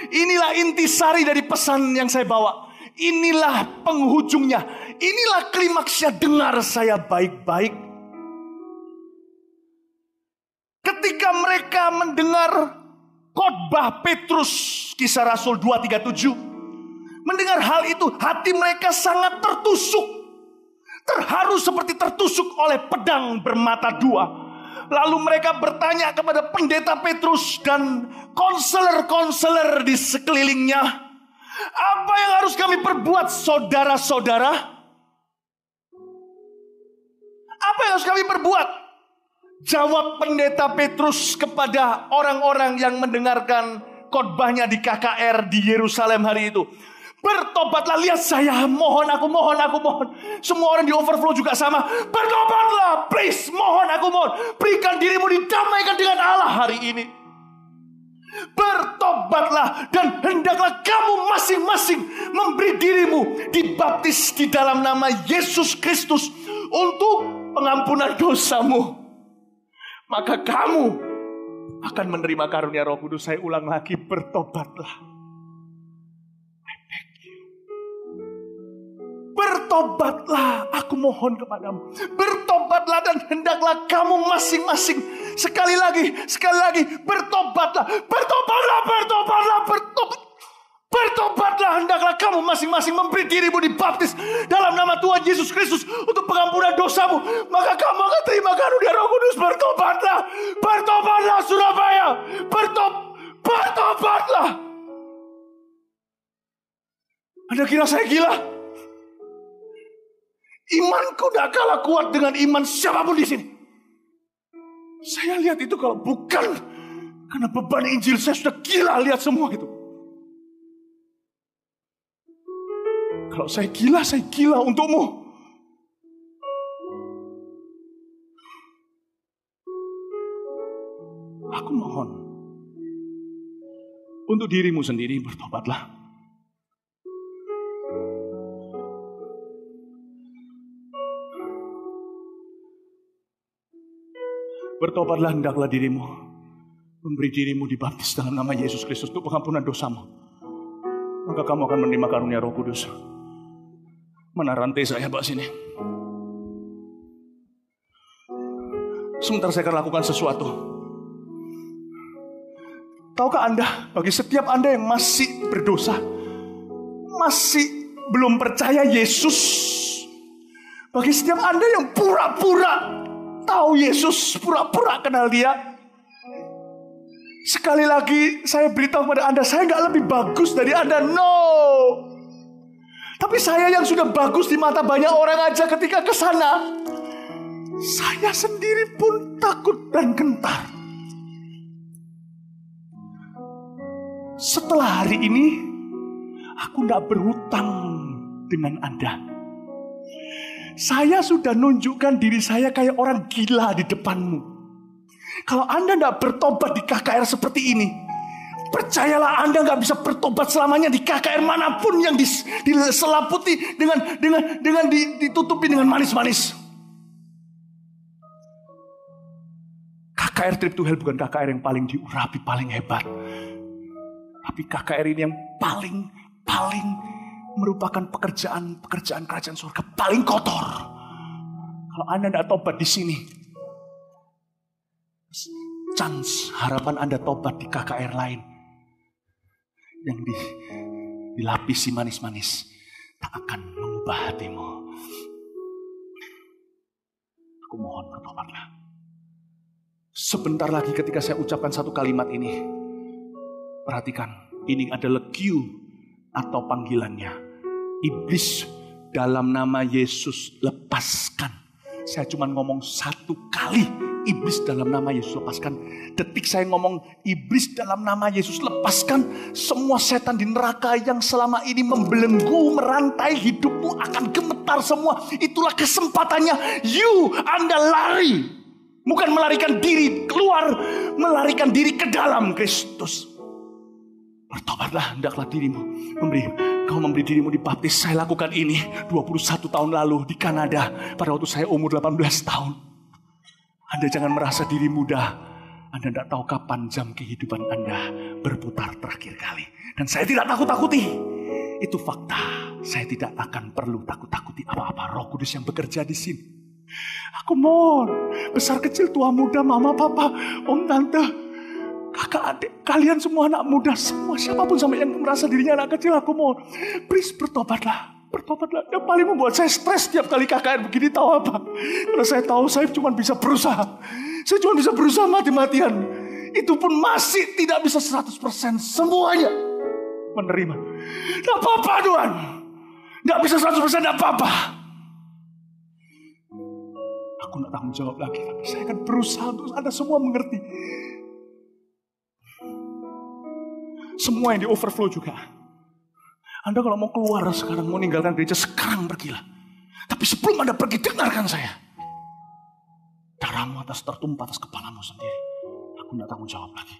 Inilah intisari dari pesan yang saya bawa. Inilah penghujungnya. Inilah klimaksnya, dengar saya baik-baik. Ketika mereka mendengar khotbah Petrus, Kisah Rasul 2:37. Mendengar hal itu, hati mereka sangat tertusuk. Terharu seperti tertusuk oleh pedang bermata 2. Lalu mereka bertanya kepada pendeta Petrus dan konselor-konselor di sekelilingnya, apa yang harus kami perbuat, saudara-saudara? Apa yang harus kami perbuat? Jawab pendeta Petrus kepada orang-orang yang mendengarkan khotbahnya di KKR di Yerusalem hari itu. Bertobatlah, lihat saya, mohon. Semua orang di overflow juga sama. Bertobatlah, please, mohon. Berikan dirimu didamaikan dengan Allah hari ini. Bertobatlah dan hendaklah kamu masing-masing memberi dirimu dibaptis di dalam nama Yesus Kristus untuk pengampunan dosamu. Maka kamu akan menerima karunia Roh Kudus. Saya ulang lagi, bertobatlah. Bertobatlah, aku mohon kepadamu. Bertobatlah dan hendaklah kamu masing-masing. Sekali lagi, bertobatlah. Bertobatlah, hendaklah kamu masing-masing memberi dirimu dibaptis dalam nama Tuhan Yesus Kristus untuk pengampunan dosamu. Maka kamu akan terima karunia Roh Kudus. Bertobatlah Surabaya. Bertobatlah. Anda kira saya gila? Imanku tidak kalah kuat dengan iman siapapun di sini. Saya lihat itu kalau bukan karena beban Injil, saya sudah gila lihat semua itu. Kalau saya gila untukmu. Aku mohon untuk dirimu sendiri, bertobatlah. Bertobatlah, hendaklah dirimu memberi dirimu dibaptis dalam nama Yesus Kristus untuk pengampunan dosamu. Maka kamu akan menerima karunia Roh Kudus. Mana rantai saya, Pak, sini? Sebentar saya akan lakukan sesuatu. Tahukah Anda, bagi setiap Anda yang masih berdosa, masih belum percaya Yesus, bagi setiap Anda yang pura-pura tahu Yesus, pura-pura kenal Dia, sekali lagi saya beritahu kepada Anda, saya nggak lebih bagus dari Anda, no. Tapi saya yang sudah bagus di mata banyak orang aja, ketika ke sana, saya sendiri pun takut dan gentar. Setelah hari ini, aku nggak berhutang dengan Anda. Saya sudah nunjukkan diri saya kayak orang gila di depanmu. Kalau Anda tidak bertobat di KKR seperti ini, percayalah Anda nggak bisa bertobat selamanya di KKR manapun yang diselaputi dengan ditutupi dengan manis-manis. KKR Trip to Hell bukan KKR yang paling diurapi, paling hebat. Tapi KKR ini yang paling merupakan pekerjaan kerajaan surga paling kotor. Kalau Anda tidak tobat di sini, chance harapan Anda tobat di KKR lain yang dilapisi manis-manis tak akan mengubah hatimu. Aku mohon bertobatlah. Sebentar lagi ketika saya ucapkan satu kalimat ini, perhatikan, ini adalah cue atau panggilannya. Iblis, dalam nama Yesus lepaskan. Saya cuma ngomong satu kali, iblis dalam nama Yesus lepaskan. Detik saya ngomong iblis dalam nama Yesus lepaskan, semua setan di neraka yang selama ini membelenggu, merantai hidupmu akan gemetar semua. Itulah kesempatannya. Anda lari. Bukan melarikan diri keluar, melarikan diri ke dalam Kristus. Bertobatlah, hendaklah dirimu kau memberi dirimu dibaptis. Saya lakukan ini 21 tahun lalu di Kanada pada waktu saya umur 18 tahun. Anda jangan merasa diri muda. Anda tidak tahu kapan jam kehidupan Anda berputar terakhir kali. Dan saya tidak takut-takuti. Itu fakta. Saya tidak akan perlu takut-takuti apa-apa. Roh Kudus yang bekerja di sini. Aku mohon, besar kecil, tua muda, mama, papa, om, tante, kakak, adik, kalian semua anak muda, semua siapapun sampai yang merasa dirinya anak kecil, aku mohon, please bertobatlah. Yang paling membuat saya stres setiap kali KKR begini tahu apa? Karena saya tahu saya cuma bisa berusaha. Saya cuma bisa berusaha mati-matian. Itu pun masih tidak bisa 100% semuanya menerima. Tidak apa-apa Tuhan. Tidak bisa 100% tidak apa-apa. Aku tidak tanggung jawab lagi, tapi saya akan berusaha untuk Anda semua mengerti. Semua yang di overflow juga. Anda kalau mau keluar sekarang, mau meninggalkan gereja, sekarang pergilah. Tapi sebelum Anda pergi, dengarkan saya. Darahmu tertumpah atas kepalamu sendiri. Aku tidak tanggung jawab lagi.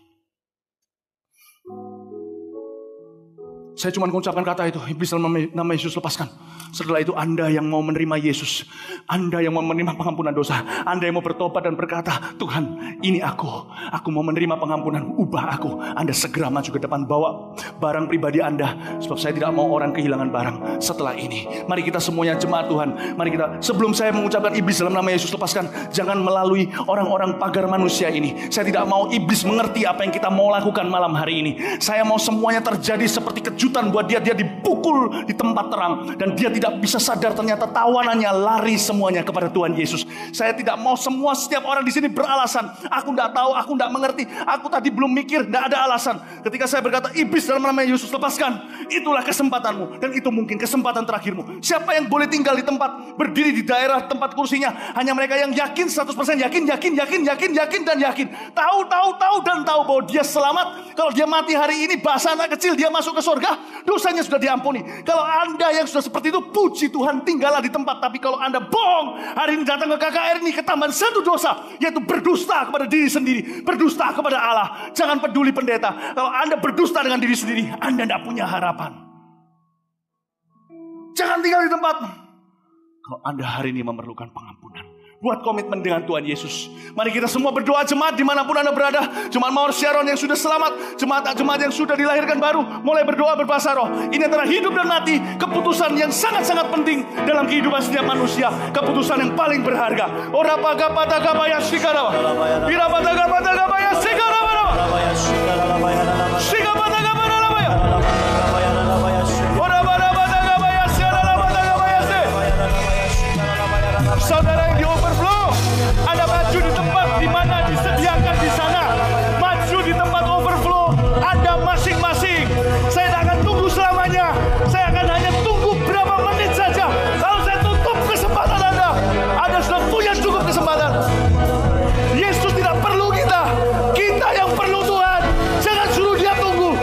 Saya cuma mengucapkan kata itu, iblis dalam nama Yesus lepaskan. Setelah itu Anda yang mau menerima Yesus, Anda yang mau menerima pengampunan dosa, Anda yang mau bertobat dan berkata, Tuhan ini aku mau menerima pengampunan, ubah aku. Anda segera maju ke depan, bawa barang pribadi Anda, sebab saya tidak mau orang kehilangan barang setelah ini. Mari kita semuanya jemaat Tuhan, mari kita, sebelum saya mengucapkan iblis dalam nama Yesus lepaskan, jangan melalui orang-orang pagar manusia ini. Saya tidak mau iblis mengerti apa yang kita mau lakukan malam hari ini. Saya mau semuanya terjadi seperti kejutan buat dia dipukul di tempat terang, dan dia tidak bisa sadar ternyata tawanannya lari semuanya kepada Tuhan Yesus. Saya tidak mau setiap orang di sini beralasan, aku tidak tahu, aku tidak mengerti, aku tadi belum mikir, tidak ada alasan. Ketika saya berkata iblis dalam nama Yesus lepaskan, itulah kesempatanmu, dan itu mungkin kesempatan terakhirmu. Siapa yang boleh tinggal di tempat, berdiri di daerah tempat kursinya? Hanya mereka yang yakin 100%, yakin dan yakin, tahu dan tahu bahwa dia selamat. Kalau dia mati hari ini, bahasa anak kecil, dia masuk ke surga, dosanya sudah diampuni. Kalau Anda yang sudah seperti itu, puji Tuhan, tinggallah di tempat. Tapi kalau Anda bohong, hari ini datang ke KKR ini ketambahan satu dosa, yaitu berdusta kepada diri sendiri, berdusta kepada Allah. Jangan peduli pendeta. Kalau Anda berdusta dengan diri sendiri, Anda tidak punya harapan. Jangan tinggal di tempat. Kalau Anda hari ini memerlukan pengampunan, buat komitmen dengan Tuhan Yesus. Mari kita semua berdoa, jemaat dimanapun Anda berada. Jemaat Mawar Sharon yang sudah selamat, jemaat yang sudah dilahirkan baru, mulai berdoa berbahasa roh. Ini antara hidup dan mati, keputusan yang sangat-sangat penting dalam kehidupan setiap manusia, keputusan yang paling berharga. Orapagapatagapaya sikarawa, irapatagapatagapaya sikarawa, sikapatagapatagapaya, orapatagapatagapaya sikarawa. Saudara yang di overflow, Anda maju di tempat di mana disediakan di sana. Maju di tempat overflow Anda masing-masing. Saya tidak akan tunggu selamanya. Saya akan hanya tunggu berapa menit saja. Lalu saya tutup kesempatan Anda. Anda sudah punya cukup kesempatan. Yesus tidak perlu kita. Kita yang perlu Tuhan. Jangan suruh dia tunggu.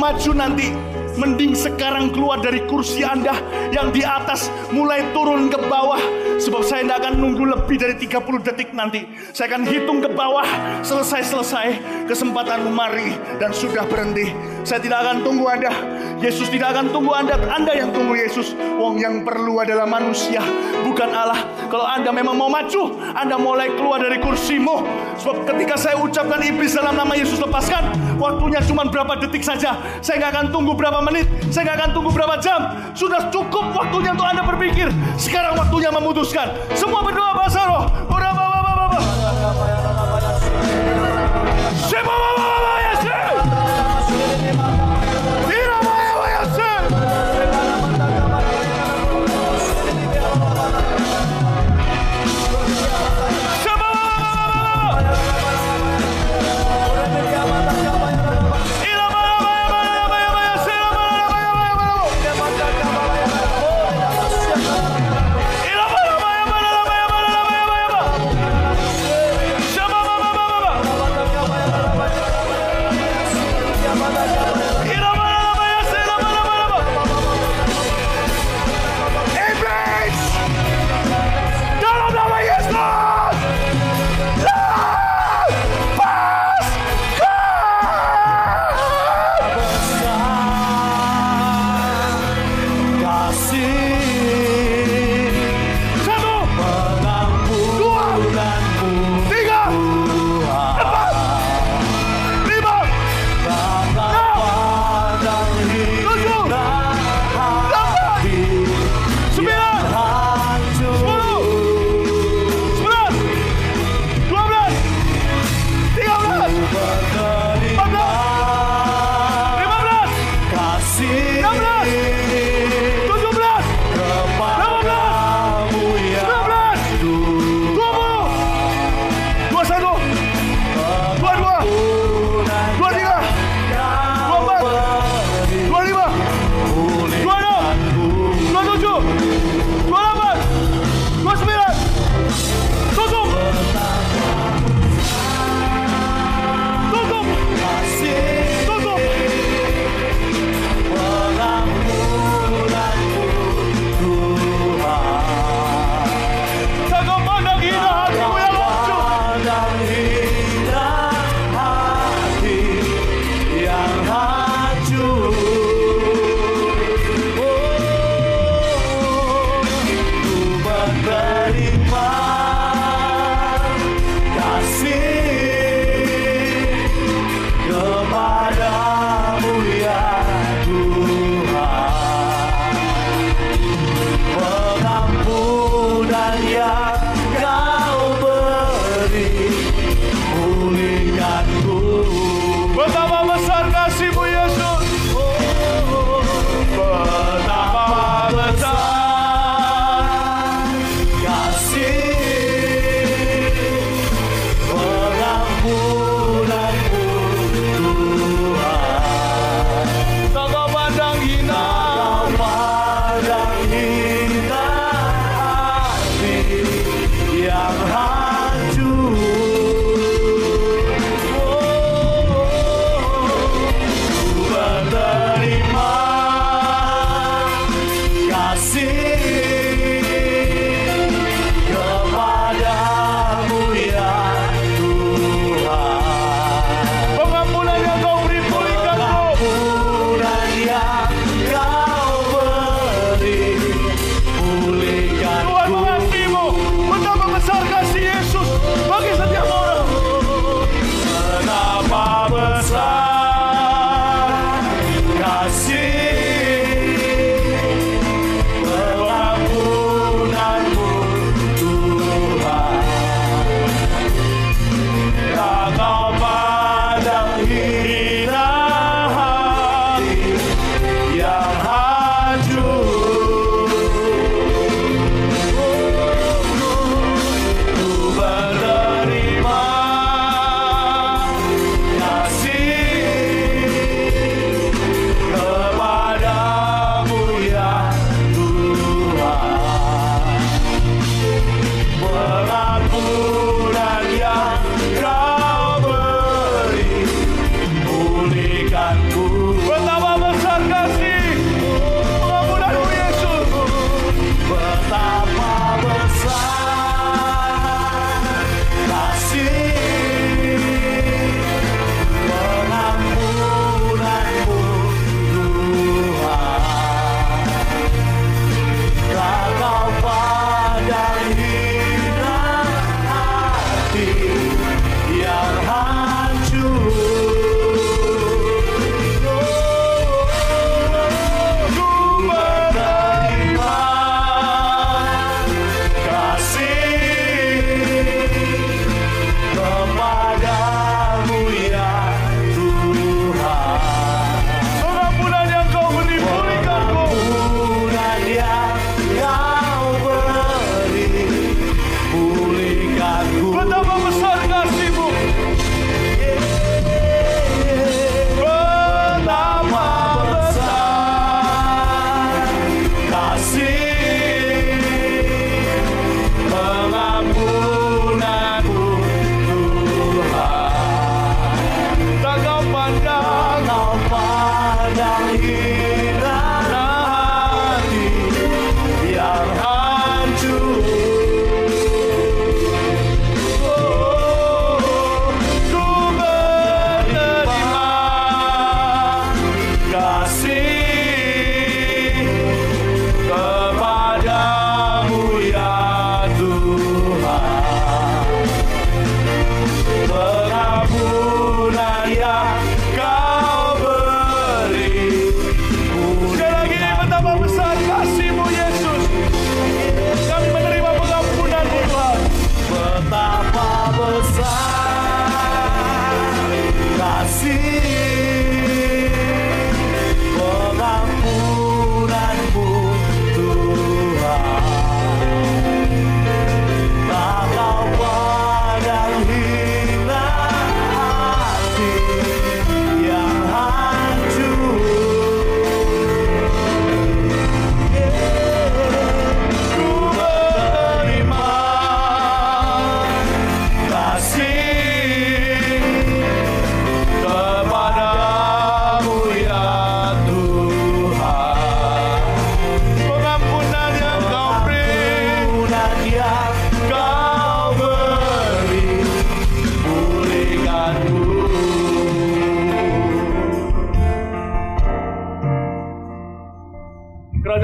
maju nanti, mending sekarang keluar dari kursi Anda yang di atas, mulai turun ke bawah. Sebab saya tidak akan nunggu lebih dari 30 detik nanti. Saya akan hitung ke bawah, selesai-selesai kesempatanmu mari, dan sudah berhenti. Saya tidak akan tunggu Anda. Yesus tidak akan tunggu Anda. Anda yang tunggu Yesus. Wong yang perlu adalah manusia, bukan Allah. Kalau Anda memang mau maju, Anda mulai keluar dari kursimu. Sebab ketika saya ucapkan iblis dalam nama Yesus lepaskan, waktunya cuma berapa detik saja. Saya nggak akan tunggu berapa menit, saya nggak akan tunggu berapa jam. Sudah cukup waktunya untuk Anda berpikir. Sekarang waktunya memutuskan. Semua berdoa bahasa roh. Shama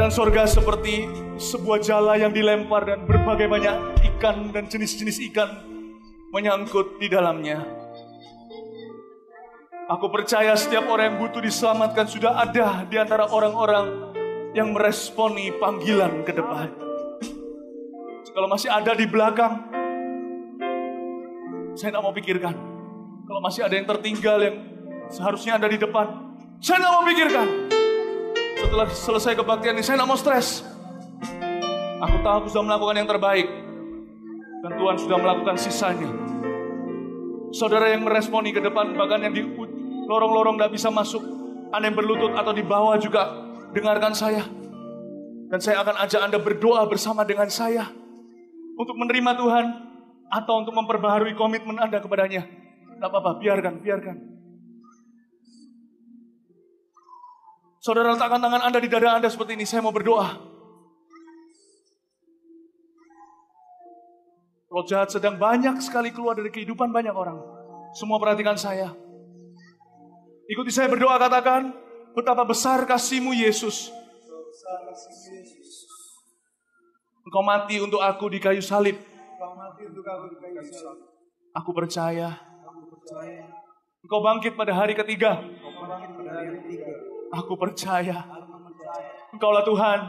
Dan sorga seperti sebuah jala yang dilempar dan berbagai banyak ikan dan jenis-jenis ikan menyangkut di dalamnya. Aku percaya setiap orang yang butuh diselamatkan sudah ada di antara orang-orang yang meresponi panggilan ke depan. Kalau masih ada di belakang, saya tidak mau pikirkan. Kalau masih ada yang tertinggal yang seharusnya ada di depan, saya tidak mau pikirkan. Setelah selesai kebaktian ini, saya tidak mau stres. Aku tahu aku sudah melakukan yang terbaik. Dan Tuhan sudah melakukan sisanya. Saudara yang meresponi ke depan, bahkan yang di lorong-lorong tidak bisa masuk, Anda yang berlutut atau di bawah juga dengarkan saya. Dan saya akan ajak Anda berdoa bersama dengan saya untuk menerima Tuhan atau untuk memperbaharui komitmen Anda kepadanya. Tidak apa-apa, biarkan. Saudara, letakkan tangan Anda di dada Anda seperti ini. Saya mau berdoa. Roh jahat sedang banyak sekali keluar dari kehidupan banyak orang. Semua perhatikan saya. Ikuti saya berdoa, katakan, betapa besar kasih-Mu Yesus. Engkau mati untuk aku di kayu salib. Aku percaya. Engkau bangkit pada hari ketiga. Aku percaya. Engkaulah Tuhan,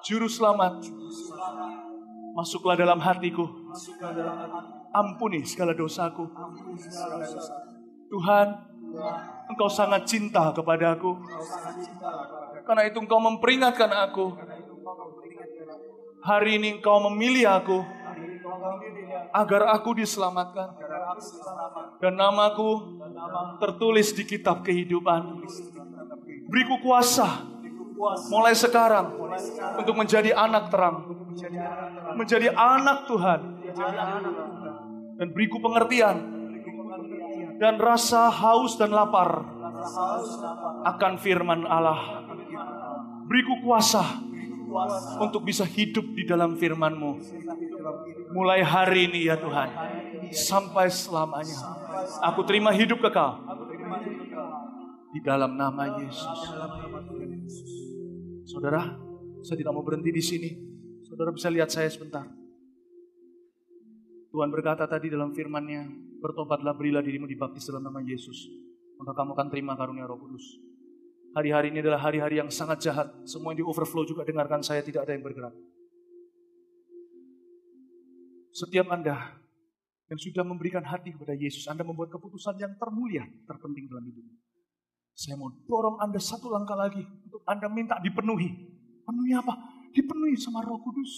Juru Selamat. Masuklah dalam hatiku. Ampuni segala dosaku. Tuhan, Engkau sangat cinta kepadaku. Karena itu Engkau memperingatkan aku. Hari ini Engkau memilih aku agar aku diselamatkan. Dan namaku tertulis di kitab kehidupan. Beriku kuasa mulai sekarang untuk menjadi anak terang, menjadi anak Tuhan. Dan beriku pengertian dan rasa haus dan lapar akan firman Allah. Beriku kuasa untuk bisa hidup di dalam firman-Mu. Mulai hari ini ya Tuhan, sampai selamanya. Aku terima hidup kekal di dalam nama Yesus. Saudara, saya tidak mau berhenti di sini. Saudara bisa lihat saya sebentar. Tuhan berkata tadi dalam firman-Nya, bertobatlah, berilah dirimu dibaptis dalam nama Yesus, maka kamu akan terima karunia Roh Kudus. Hari-hari ini adalah hari-hari yang sangat jahat. Semua yang di overflow juga dengarkan saya, tidak ada yang bergerak. Setiap Anda yang sudah memberikan hati kepada Yesus, Anda membuat keputusan yang termulia, terpenting dalam hidupmu. Saya mau dorong Anda satu langkah lagi untuk Anda minta dipenuhi. Penuhi apa? Dipenuhi sama Roh Kudus.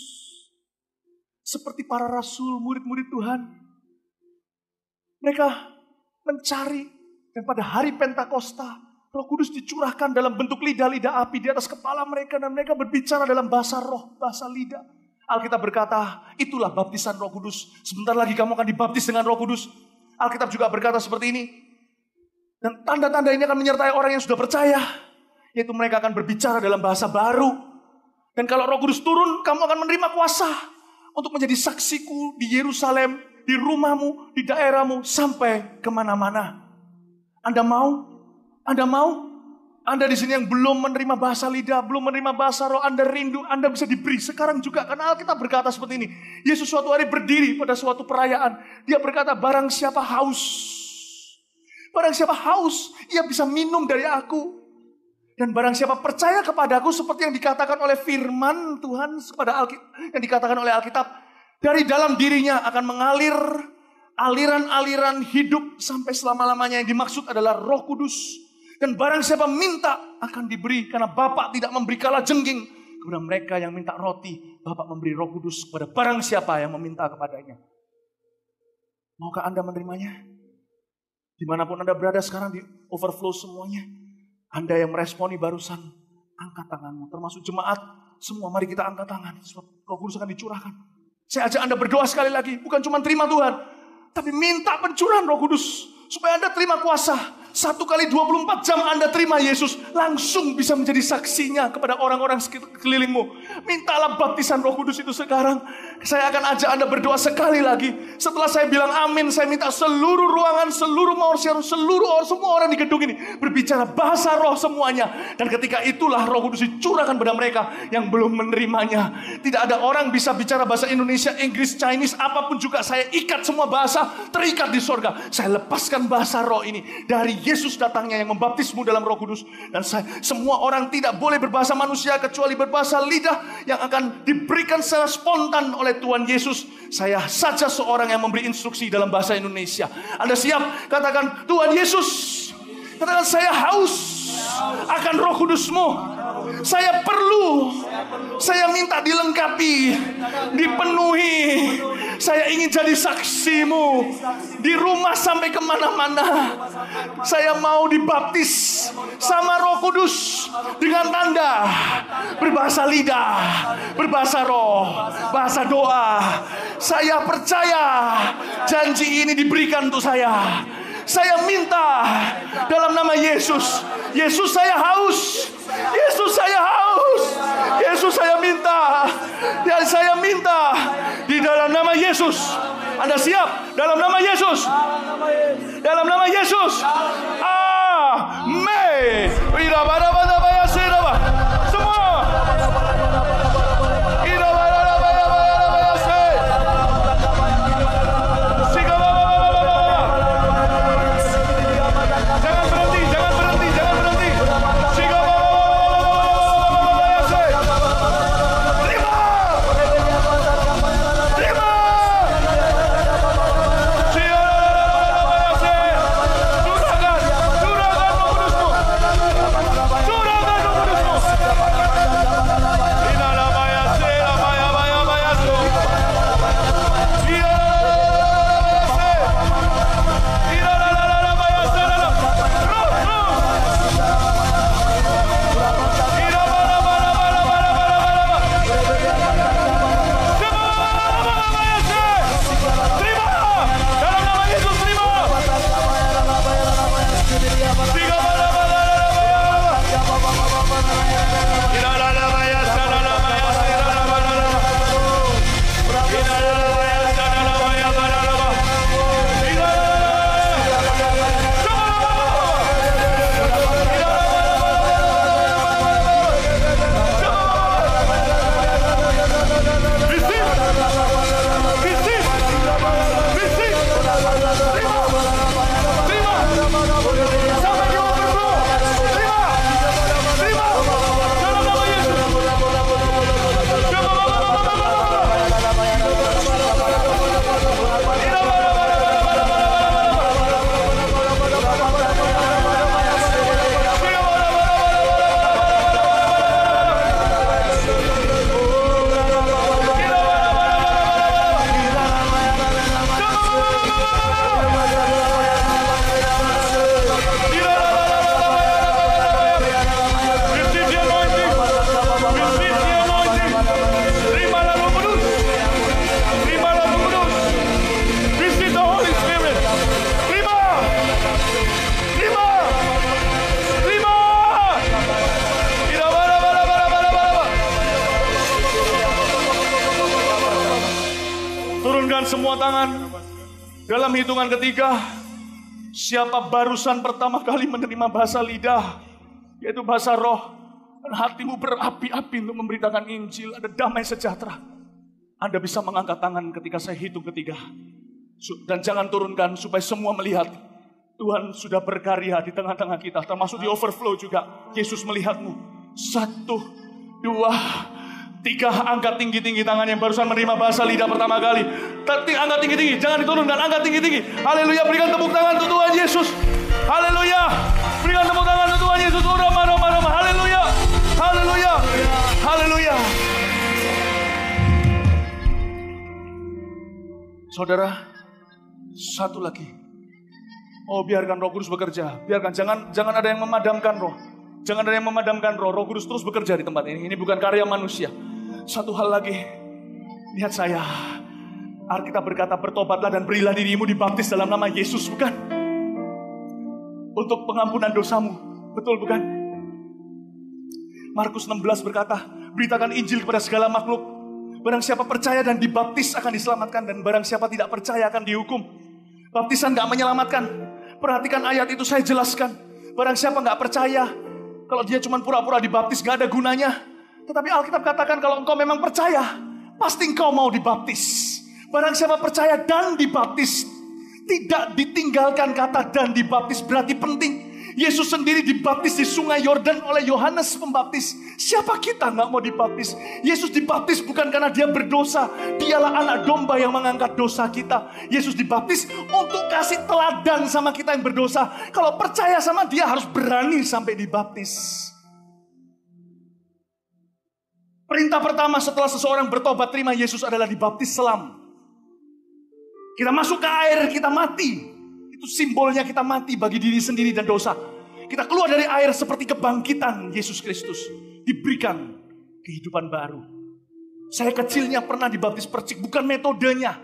Seperti para rasul, murid-murid Tuhan. Mereka mencari, dan pada hari Pentakosta, Roh Kudus dicurahkan dalam bentuk lidah-lidah api di atas kepala mereka, dan mereka berbicara dalam bahasa roh, bahasa lidah. Alkitab berkata, itulah baptisan Roh Kudus. Sebentar lagi kamu akan dibaptis dengan Roh Kudus. Alkitab juga berkata seperti ini. Dan tanda-tanda ini akan menyertai orang yang sudah percaya. Yaitu mereka akan berbicara dalam bahasa baru. Dan kalau Roh Kudus turun, kamu akan menerima kuasa untuk menjadi saksiku di Yerusalem, di rumahmu, di daerahmu, sampai kemana-mana. Anda mau? Anda mau? Anda di sini yang belum menerima bahasa lidah, belum menerima bahasa roh, Anda rindu, Anda bisa diberi sekarang juga. Karena Alkitab berkata seperti ini. Yesus suatu hari berdiri pada suatu perayaan. Dia berkata, barang siapa haus, ia bisa minum dari aku. Dan barang siapa percaya kepadaku, seperti yang dikatakan oleh firman Tuhan, yang dikatakan oleh Alkitab, dari dalam dirinya akan mengalir aliran-aliran hidup sampai selama-lamanya. Yang dimaksud adalah Roh Kudus. Dan barang siapa minta akan diberi, karena Bapa tidak memberi kalajengking kepada mereka yang minta roti. Bapa memberi Roh Kudus kepada barang siapa yang meminta kepadanya. Maukah Anda menerimanya? Dimanapun Anda berada sekarang, di overflow semuanya. Anda yang meresponi barusan, angkat tanganmu. Termasuk jemaat, semua mari kita angkat tangan. Sebab Roh Kudus akan dicurahkan. Saya ajak Anda berdoa sekali lagi. Bukan cuma terima Tuhan, tapi minta pencurahan Roh Kudus. Supaya Anda terima kuasa. 1 kali 24 jam Anda terima Yesus, langsung bisa menjadi saksinya kepada orang-orang sekelilingmu. Mintalah baptisan Roh Kudus itu sekarang. Saya akan ajak Anda berdoa sekali lagi. Setelah saya bilang amin, saya minta seluruh ruangan, seluruh Maursiarum, semua orang di gedung ini berbicara bahasa roh semuanya. Dan ketika itulah Roh Kudus dicurahkan pada mereka yang belum menerimanya. Tidak ada orang bisa bicara bahasa Indonesia, Inggris, Chinese, apapun juga. Saya ikat semua bahasa, terikat di sorga. Saya lepaskan bahasa roh ini dari Yesus datangnya yang membaptismu dalam Roh Kudus. Dan semua orang tidak boleh berbahasa manusia kecuali berbahasa lidah yang akan diberikan secara spontan oleh Tuhan Yesus. Saya saja seorang yang memberi instruksi dalam bahasa Indonesia. Anda siap? Katakan, Tuhan Yesus. Katakan, saya haus akan Roh Kudus-Mu. Saya perlu. Saya minta dilengkapi, dipenuhi. Saya ingin jadi saksi-Mu di rumah sampai kemana-mana. Saya mau dibaptis sama Roh Kudus dengan tanda berbahasa lidah, berbahasa roh, bahasa doa. Saya percaya janji ini diberikan untuk saya. Saya minta dalam nama Yesus. Yesus, saya haus. Yesus, saya haus. Yesus, saya minta. Dan saya minta di dalam nama Yesus. Anda siap? Dalam nama Yesus. Dalam nama Yesus. Amin. Semua. Semua tangan dalam hitungan ketiga. Siapa barusan pertama kali menerima bahasa lidah, yaitu bahasa roh, dan hatimu berapi-api untuk memberitakan Injil, ada damai sejahtera, Anda bisa mengangkat tangan ketika saya hitung ketiga. Dan jangan turunkan supaya semua melihat Tuhan sudah berkarya di tengah-tengah kita, termasuk di overflow juga. Yesus melihatmu. 1, 2, 3, angkat tinggi-tinggi tangan yang barusan menerima bahasa lidah pertama kali. Angkat tinggi-tinggi, jangan diturunkan, angkat tinggi-tinggi. Haleluya, berikan tepuk tangan untuk Tuhan Yesus. Haleluya, berikan tepuk tangan untuk Tuhan Yesus. Haleluya, haleluya, haleluya. Saudara, satu lagi. Oh, biarkan Roh Kudus bekerja. Biarkan, jangan ada yang memadamkan roh. Jangan ada yang memadamkan roh. Roh Kudus terus bekerja di tempat ini. Ini bukan karya manusia. Satu hal lagi, lihat saya. Alkitab berkata, bertobatlah dan berilah dirimu dibaptis dalam nama Yesus, bukan? untuk pengampunan dosamu. Betul bukan? Markus 16 berkata, beritakan Injil kepada segala makhluk. Barang siapa percaya dan dibaptis akan diselamatkan, dan barang siapa tidak percaya akan dihukum. Baptisan gak menyelamatkan. Perhatikan ayat itu saya jelaskan. Barang siapa gak percaya, kalau dia cuma pura-pura dibaptis gak ada gunanya. Tetapi Alkitab katakan kalau engkau memang percaya, pasti engkau mau dibaptis. Barang siapa percaya dan dibaptis, tidak ditinggalkan kata dan dibaptis, berarti penting. Yesus sendiri dibaptis di sungai Yordan oleh Yohanes Pembaptis. Siapa kita gak mau dibaptis? Yesus dibaptis bukan karena dia berdosa. Dialah anak domba yang mengangkat dosa kita. Yesus dibaptis untuk kasih teladan sama kita yang berdosa. Kalau percaya sama dia harus berani sampai dibaptis. Perintah pertama setelah seseorang bertobat terima Yesus adalah dibaptis selam. Kita masuk ke air, kita mati. Itu simbolnya kita mati bagi diri sendiri dan dosa. Kita keluar dari air seperti kebangkitan Yesus Kristus. Diberikan kehidupan baru. Saya kecilnya pernah dibaptis percik, bukan metodenya.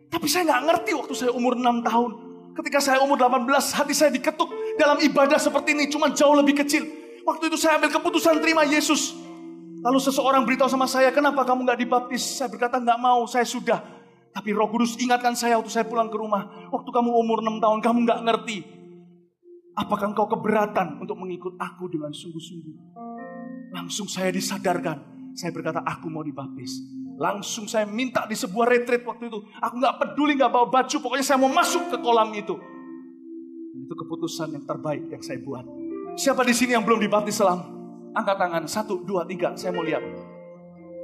Tapi saya gak ngerti waktu saya umur 6 tahun. Ketika saya umur 18, hati saya diketuk dalam ibadah seperti ini, cuma jauh lebih kecil. Waktu itu saya ambil keputusan terima Yesus. Lalu seseorang beritahu sama saya, kenapa kamu gak dibaptis? Saya berkata gak mau, saya sudah. Tapi Roh Kudus ingatkan saya waktu saya pulang ke rumah. Waktu kamu umur 6 tahun, kamu gak ngerti. Apakah engkau keberatan untuk mengikut aku dengan sungguh-sungguh? Langsung saya disadarkan. Saya berkata, aku mau dibaptis. Langsung saya minta di sebuah retreat waktu itu. Aku gak peduli, gak bawa baju. Pokoknya saya mau masuk ke kolam itu. Dan itu keputusan yang terbaik yang saya buat. Siapa di sini yang belum dibaptis selam? Angkat tangan, 1, 2, 3. Saya mau lihat.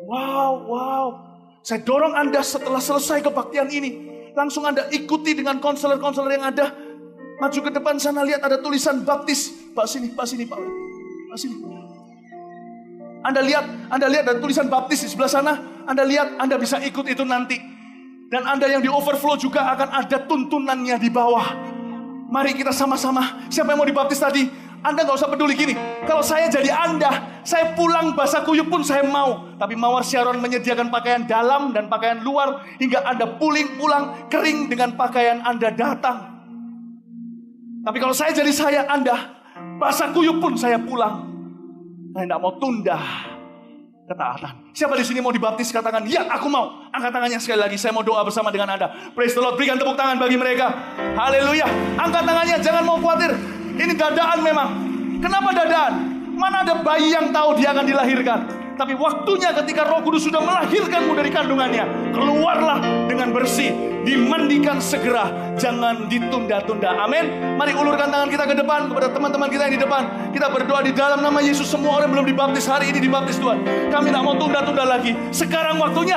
Wow. Saya dorong Anda setelah selesai kebaktian ini. Langsung Anda ikuti dengan konselor-konselor yang ada. Maju ke depan sana, lihat ada tulisan baptis. Pak sini, Pak sini. Anda lihat ada tulisan baptis di sebelah sana. Anda lihat, Anda bisa ikut itu nanti. Dan Anda yang di overflow juga akan ada tuntunannya di bawah. Mari kita sama-sama. Siapa yang mau dibaptis tadi? Anda gak usah peduli gini. Kalau saya jadi Anda, saya pulang basah kuyup pun saya mau. Tapi Mawar Syaron menyediakan pakaian dalam dan pakaian luar. Hingga Anda pulang kering dengan pakaian Anda datang. Tapi kalau saya jadi Anda, basah kuyup pun saya pulang. Saya gak mau tunda ketaatan. Siapa di sini mau dibaptis? Katakan, ya aku mau. Angkat tangannya sekali lagi. Saya mau doa bersama dengan Anda. Praise the Lord. Berikan tepuk tangan bagi mereka. Haleluya. Angkat tangannya. Jangan mau khawatir. Ini dadaan memang. Kenapa dadaan? Mana ada bayi yang tahu dia akan dilahirkan? Tapi waktunya ketika Roh Kudus sudah melahirkanmu dari kandungannya, keluarlah dengan bersih, dimandikan segera, jangan ditunda-tunda. Amin. Mari ulurkan tangan kita ke depan kepada teman-teman kita yang di depan. Kita berdoa di dalam nama Yesus. Semua orang yang belum dibaptis hari ini dibaptis Tuhan. Kami tidak mau tunda-tunda lagi. Sekarang waktunya.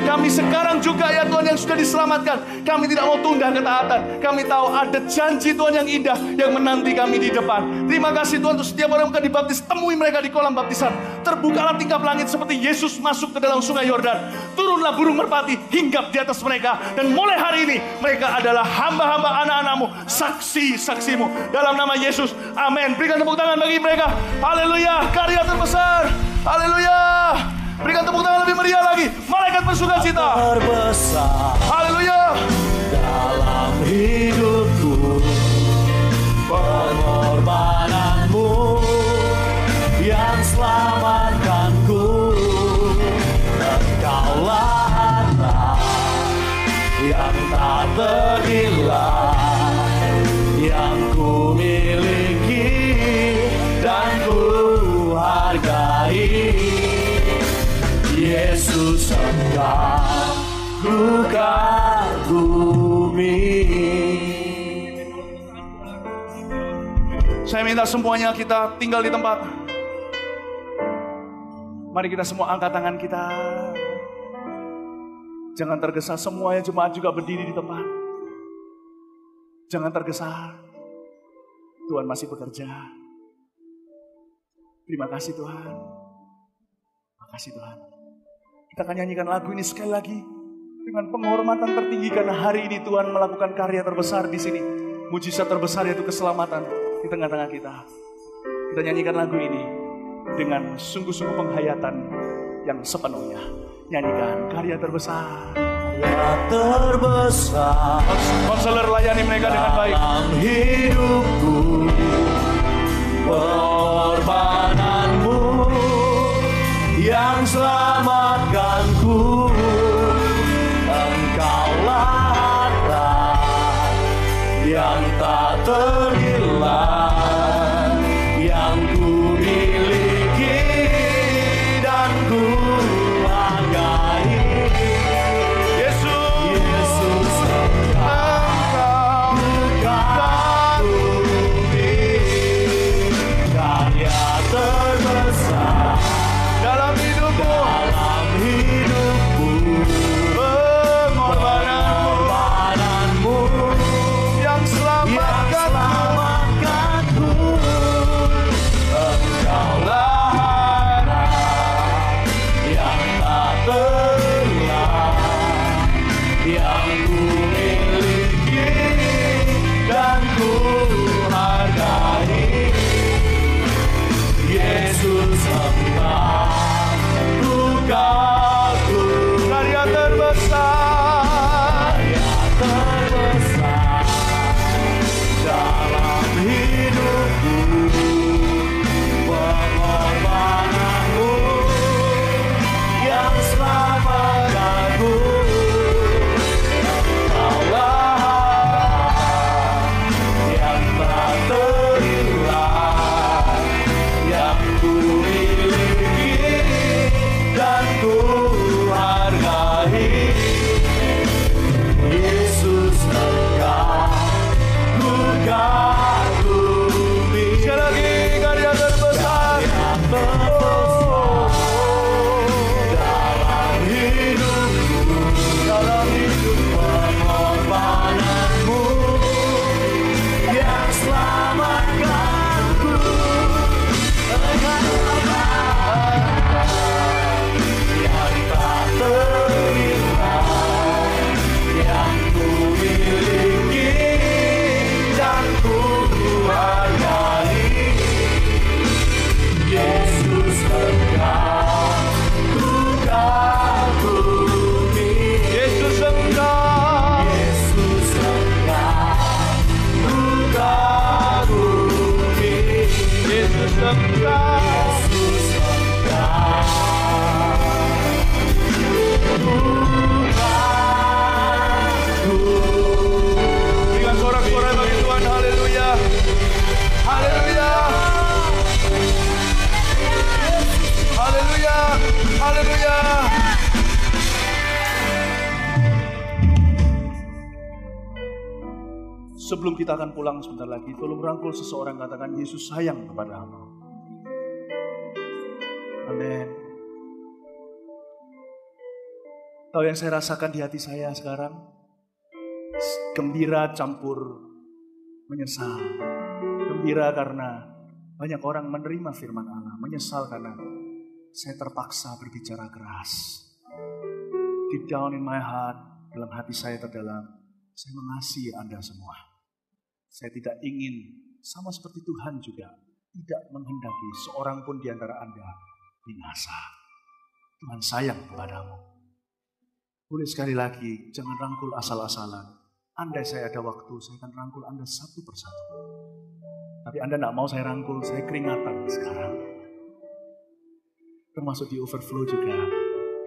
Kami sekarang juga ya Tuhan yang sudah diselamatkan. Kami tidak mau tunda ketaatan. Kami tahu ada janji Tuhan yang indah yang menanti kami di depan. Terima kasih Tuhan untuk setiap orang yang akan dibaptis. Temui mereka di kolam baptisan. Terbukalah tingkap langit seperti Yesus masuk ke dalam sungai Yordan. Turunlah burung merpati hinggap di atas mereka. Dan mulai hari ini mereka adalah hamba-hamba anak-anakmu, saksi-saksimu. Dalam nama Yesus, amin. Berikan tepuk tangan bagi mereka. Haleluya, karya terbesar. Haleluya. Berikan tepuk tangan lebih meriah lagi. Malaikat bersukacita. Terbesar. Haleluya. Dalam hidupku, pengorbananmu yang selamatkanku. Engkaulah harta yang tak ternilai, yang ku miliki dan ku hargai. Yesus Engkau bukan bumi. Saya minta semuanya kita tinggal di tempat. Mari kita semua angkat tangan kita. Jangan tergesa, semuanya jemaat juga berdiri di tempat. Jangan tergesa. Tuhan masih bekerja. Terima kasih Tuhan. Terima kasih Tuhan. Kita akan nyanyikan lagu ini sekali lagi dengan penghormatan tertinggi karena hari ini Tuhan melakukan karya terbesar di sini. Mujizat terbesar yaitu keselamatan di tengah-tengah kita. Kita nyanyikan lagu ini dengan sungguh-sungguh penghayatan yang sepenuhnya. Nyanyikan karya terbesar. terbesar. Konselor layani mereka dengan baik. Dalam hidupku, pengorbananmu yang selamatkanku. Engkaulah harta yang tak ternilai, yang ku miliki dan ku hargai. Yesus, Engkau bumi, karya terbesar Dalam hidupku, pengorbananmu yang selamatkanku. Engkaulah harta yang tak ternilai, yang ku miliki dan ku hargai. Yesus, Engkau ku kagumi. karya terbesar, dalam hidupku, pengorbananmu yang selamatkanku. Engkaulah yang tak ternilai, yang ku miliki dan ku hargai. Yesus, Engkau ku kagumi. sekali lagi karya terbesar. Dalam hidupku, pengorbananmu yang selamatkanku. Yang tak ternilai, yang ku miliki dan ku hargai. Yesus, Engkau ku kagumi. Yesus Engkau, Yesus, Engkau ku kagumi. Yesus Engkau. Yesus, Engkau ku kagumi. Dengan sorak-sorai bagi Tuhan, haleluya. Haleluya. Haleluya. Haleluya. Sebelum kita akan pulang sebentar lagi, tolong rangkul seseorang, katakan Yesus sayang kepadamu. Amin. Tahu yang saya rasakan di hati saya sekarang? Gembira campur menyesal. Gembira karena banyak orang menerima firman Allah. Menyesal karena saya terpaksa berbicara keras. Deep down in my heart, dalam hati saya terdalam, saya mengasihi Anda semua. Saya tidak ingin, sama seperti Tuhan juga, tidak menghendaki seorang pun di antara Anda binasa. Tuhan sayang kepadamu. Boleh sekali lagi, jangan rangkul asal-asalan. Andai saya ada waktu, saya akan rangkul Anda satu persatu. Tapi Anda tidak mau saya rangkul, saya keringatan sekarang. Termasuk di overflow juga.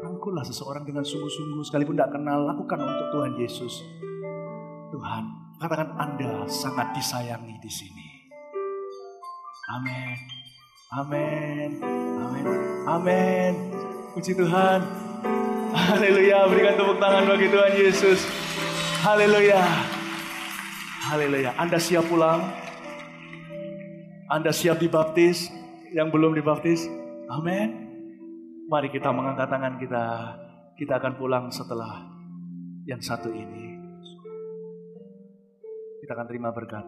Rangkullah seseorang dengan sungguh-sungguh, sekalipun tidak kenal, lakukan untuk Tuhan Yesus. Tuhan, katakan Anda sangat disayangi di sini. Amin. Amin. Amin. Amin. Puji Tuhan. Haleluya. Berikan tepuk tangan bagi Tuhan Yesus. Haleluya. Haleluya. Anda siap pulang? Anda siap dibaptis? Yang belum dibaptis? Amin. Mari kita mengangkat tangan kita. Kita akan pulang setelah yang satu ini. Kita akan terima berkat.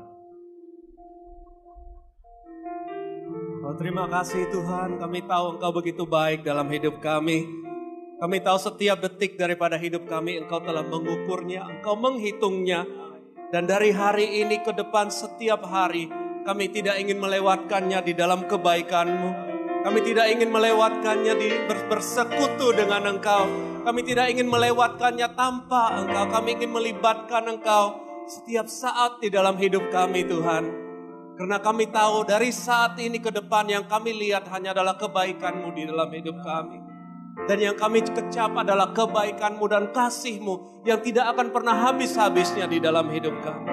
Oh, terima kasih Tuhan, kami tahu Engkau begitu baik dalam hidup kami. Kami tahu setiap detik daripada hidup kami Engkau telah mengukurnya, Engkau menghitungnya. Dan dari hari ini ke depan setiap hari kami tidak ingin melewatkannya di dalam kebaikan-Mu. Kami tidak ingin melewatkannya bersekutu dengan Engkau. Kami tidak ingin melewatkannya tanpa Engkau. Kami ingin melibatkan Engkau setiap saat di dalam hidup kami, Tuhan. Karena kami tahu dari saat ini ke depan yang kami lihat hanya adalah kebaikan-Mu di dalam hidup kami. Dan yang kami kecap adalah kebaikan-Mu dan kasih-Mu yang tidak akan pernah habis-habisnya di dalam hidup kami.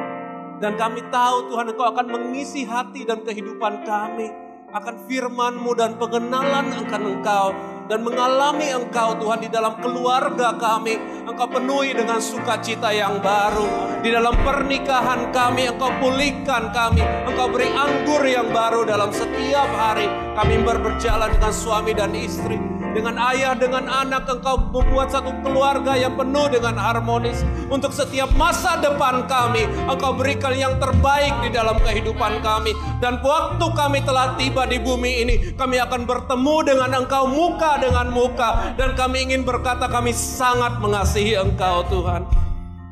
Dan kami tahu Tuhan Engkau akan mengisi hati dan kehidupan kami akan firman-Mu dan pengenalan akan Engkau. Dan mengalami Engkau Tuhan di dalam keluarga kami. Engkau penuhi dengan sukacita yang baru. Di dalam pernikahan kami Engkau pulihkan kami. Engkau beri anggur yang baru dalam setiap hari. Kami berjalan dengan suami dan istri. Dengan ayah, dengan anak, Engkau membuat satu keluarga yang penuh dengan harmonis. Untuk setiap masa depan kami, Engkau berikan yang terbaik di dalam kehidupan kami. Dan waktu kami telah tiba di bumi ini, kami akan bertemu dengan Engkau muka dengan muka. Dan kami ingin berkata kami sangat mengasihi Engkau Tuhan.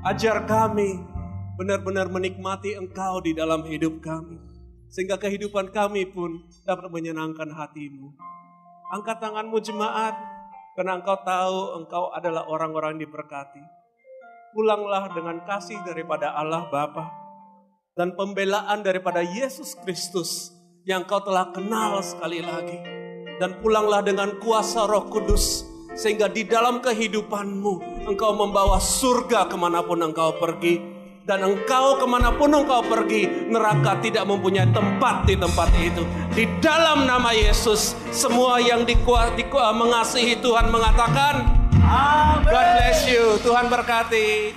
Ajar kami benar-benar menikmati Engkau di dalam hidup kami. Sehingga kehidupan kami pun dapat menyenangkan hati-Mu. Angkat tangan-Mu jemaat, karena Engkau tahu Engkau adalah orang-orang yang diberkati. Pulanglah dengan kasih daripada Allah Bapa dan pembelaan daripada Yesus Kristus yang Engkau telah kenal sekali lagi. Dan pulanglah dengan kuasa Roh Kudus, sehingga di dalam kehidupan-Mu Engkau membawa surga kemanapun Engkau pergi. Dan Engkau kemanapun Engkau pergi, neraka tidak mempunyai tempat di tempat itu. Di dalam nama Yesus, semua yang mengasihi Tuhan mengatakan, Amen. God bless you. Tuhan berkati.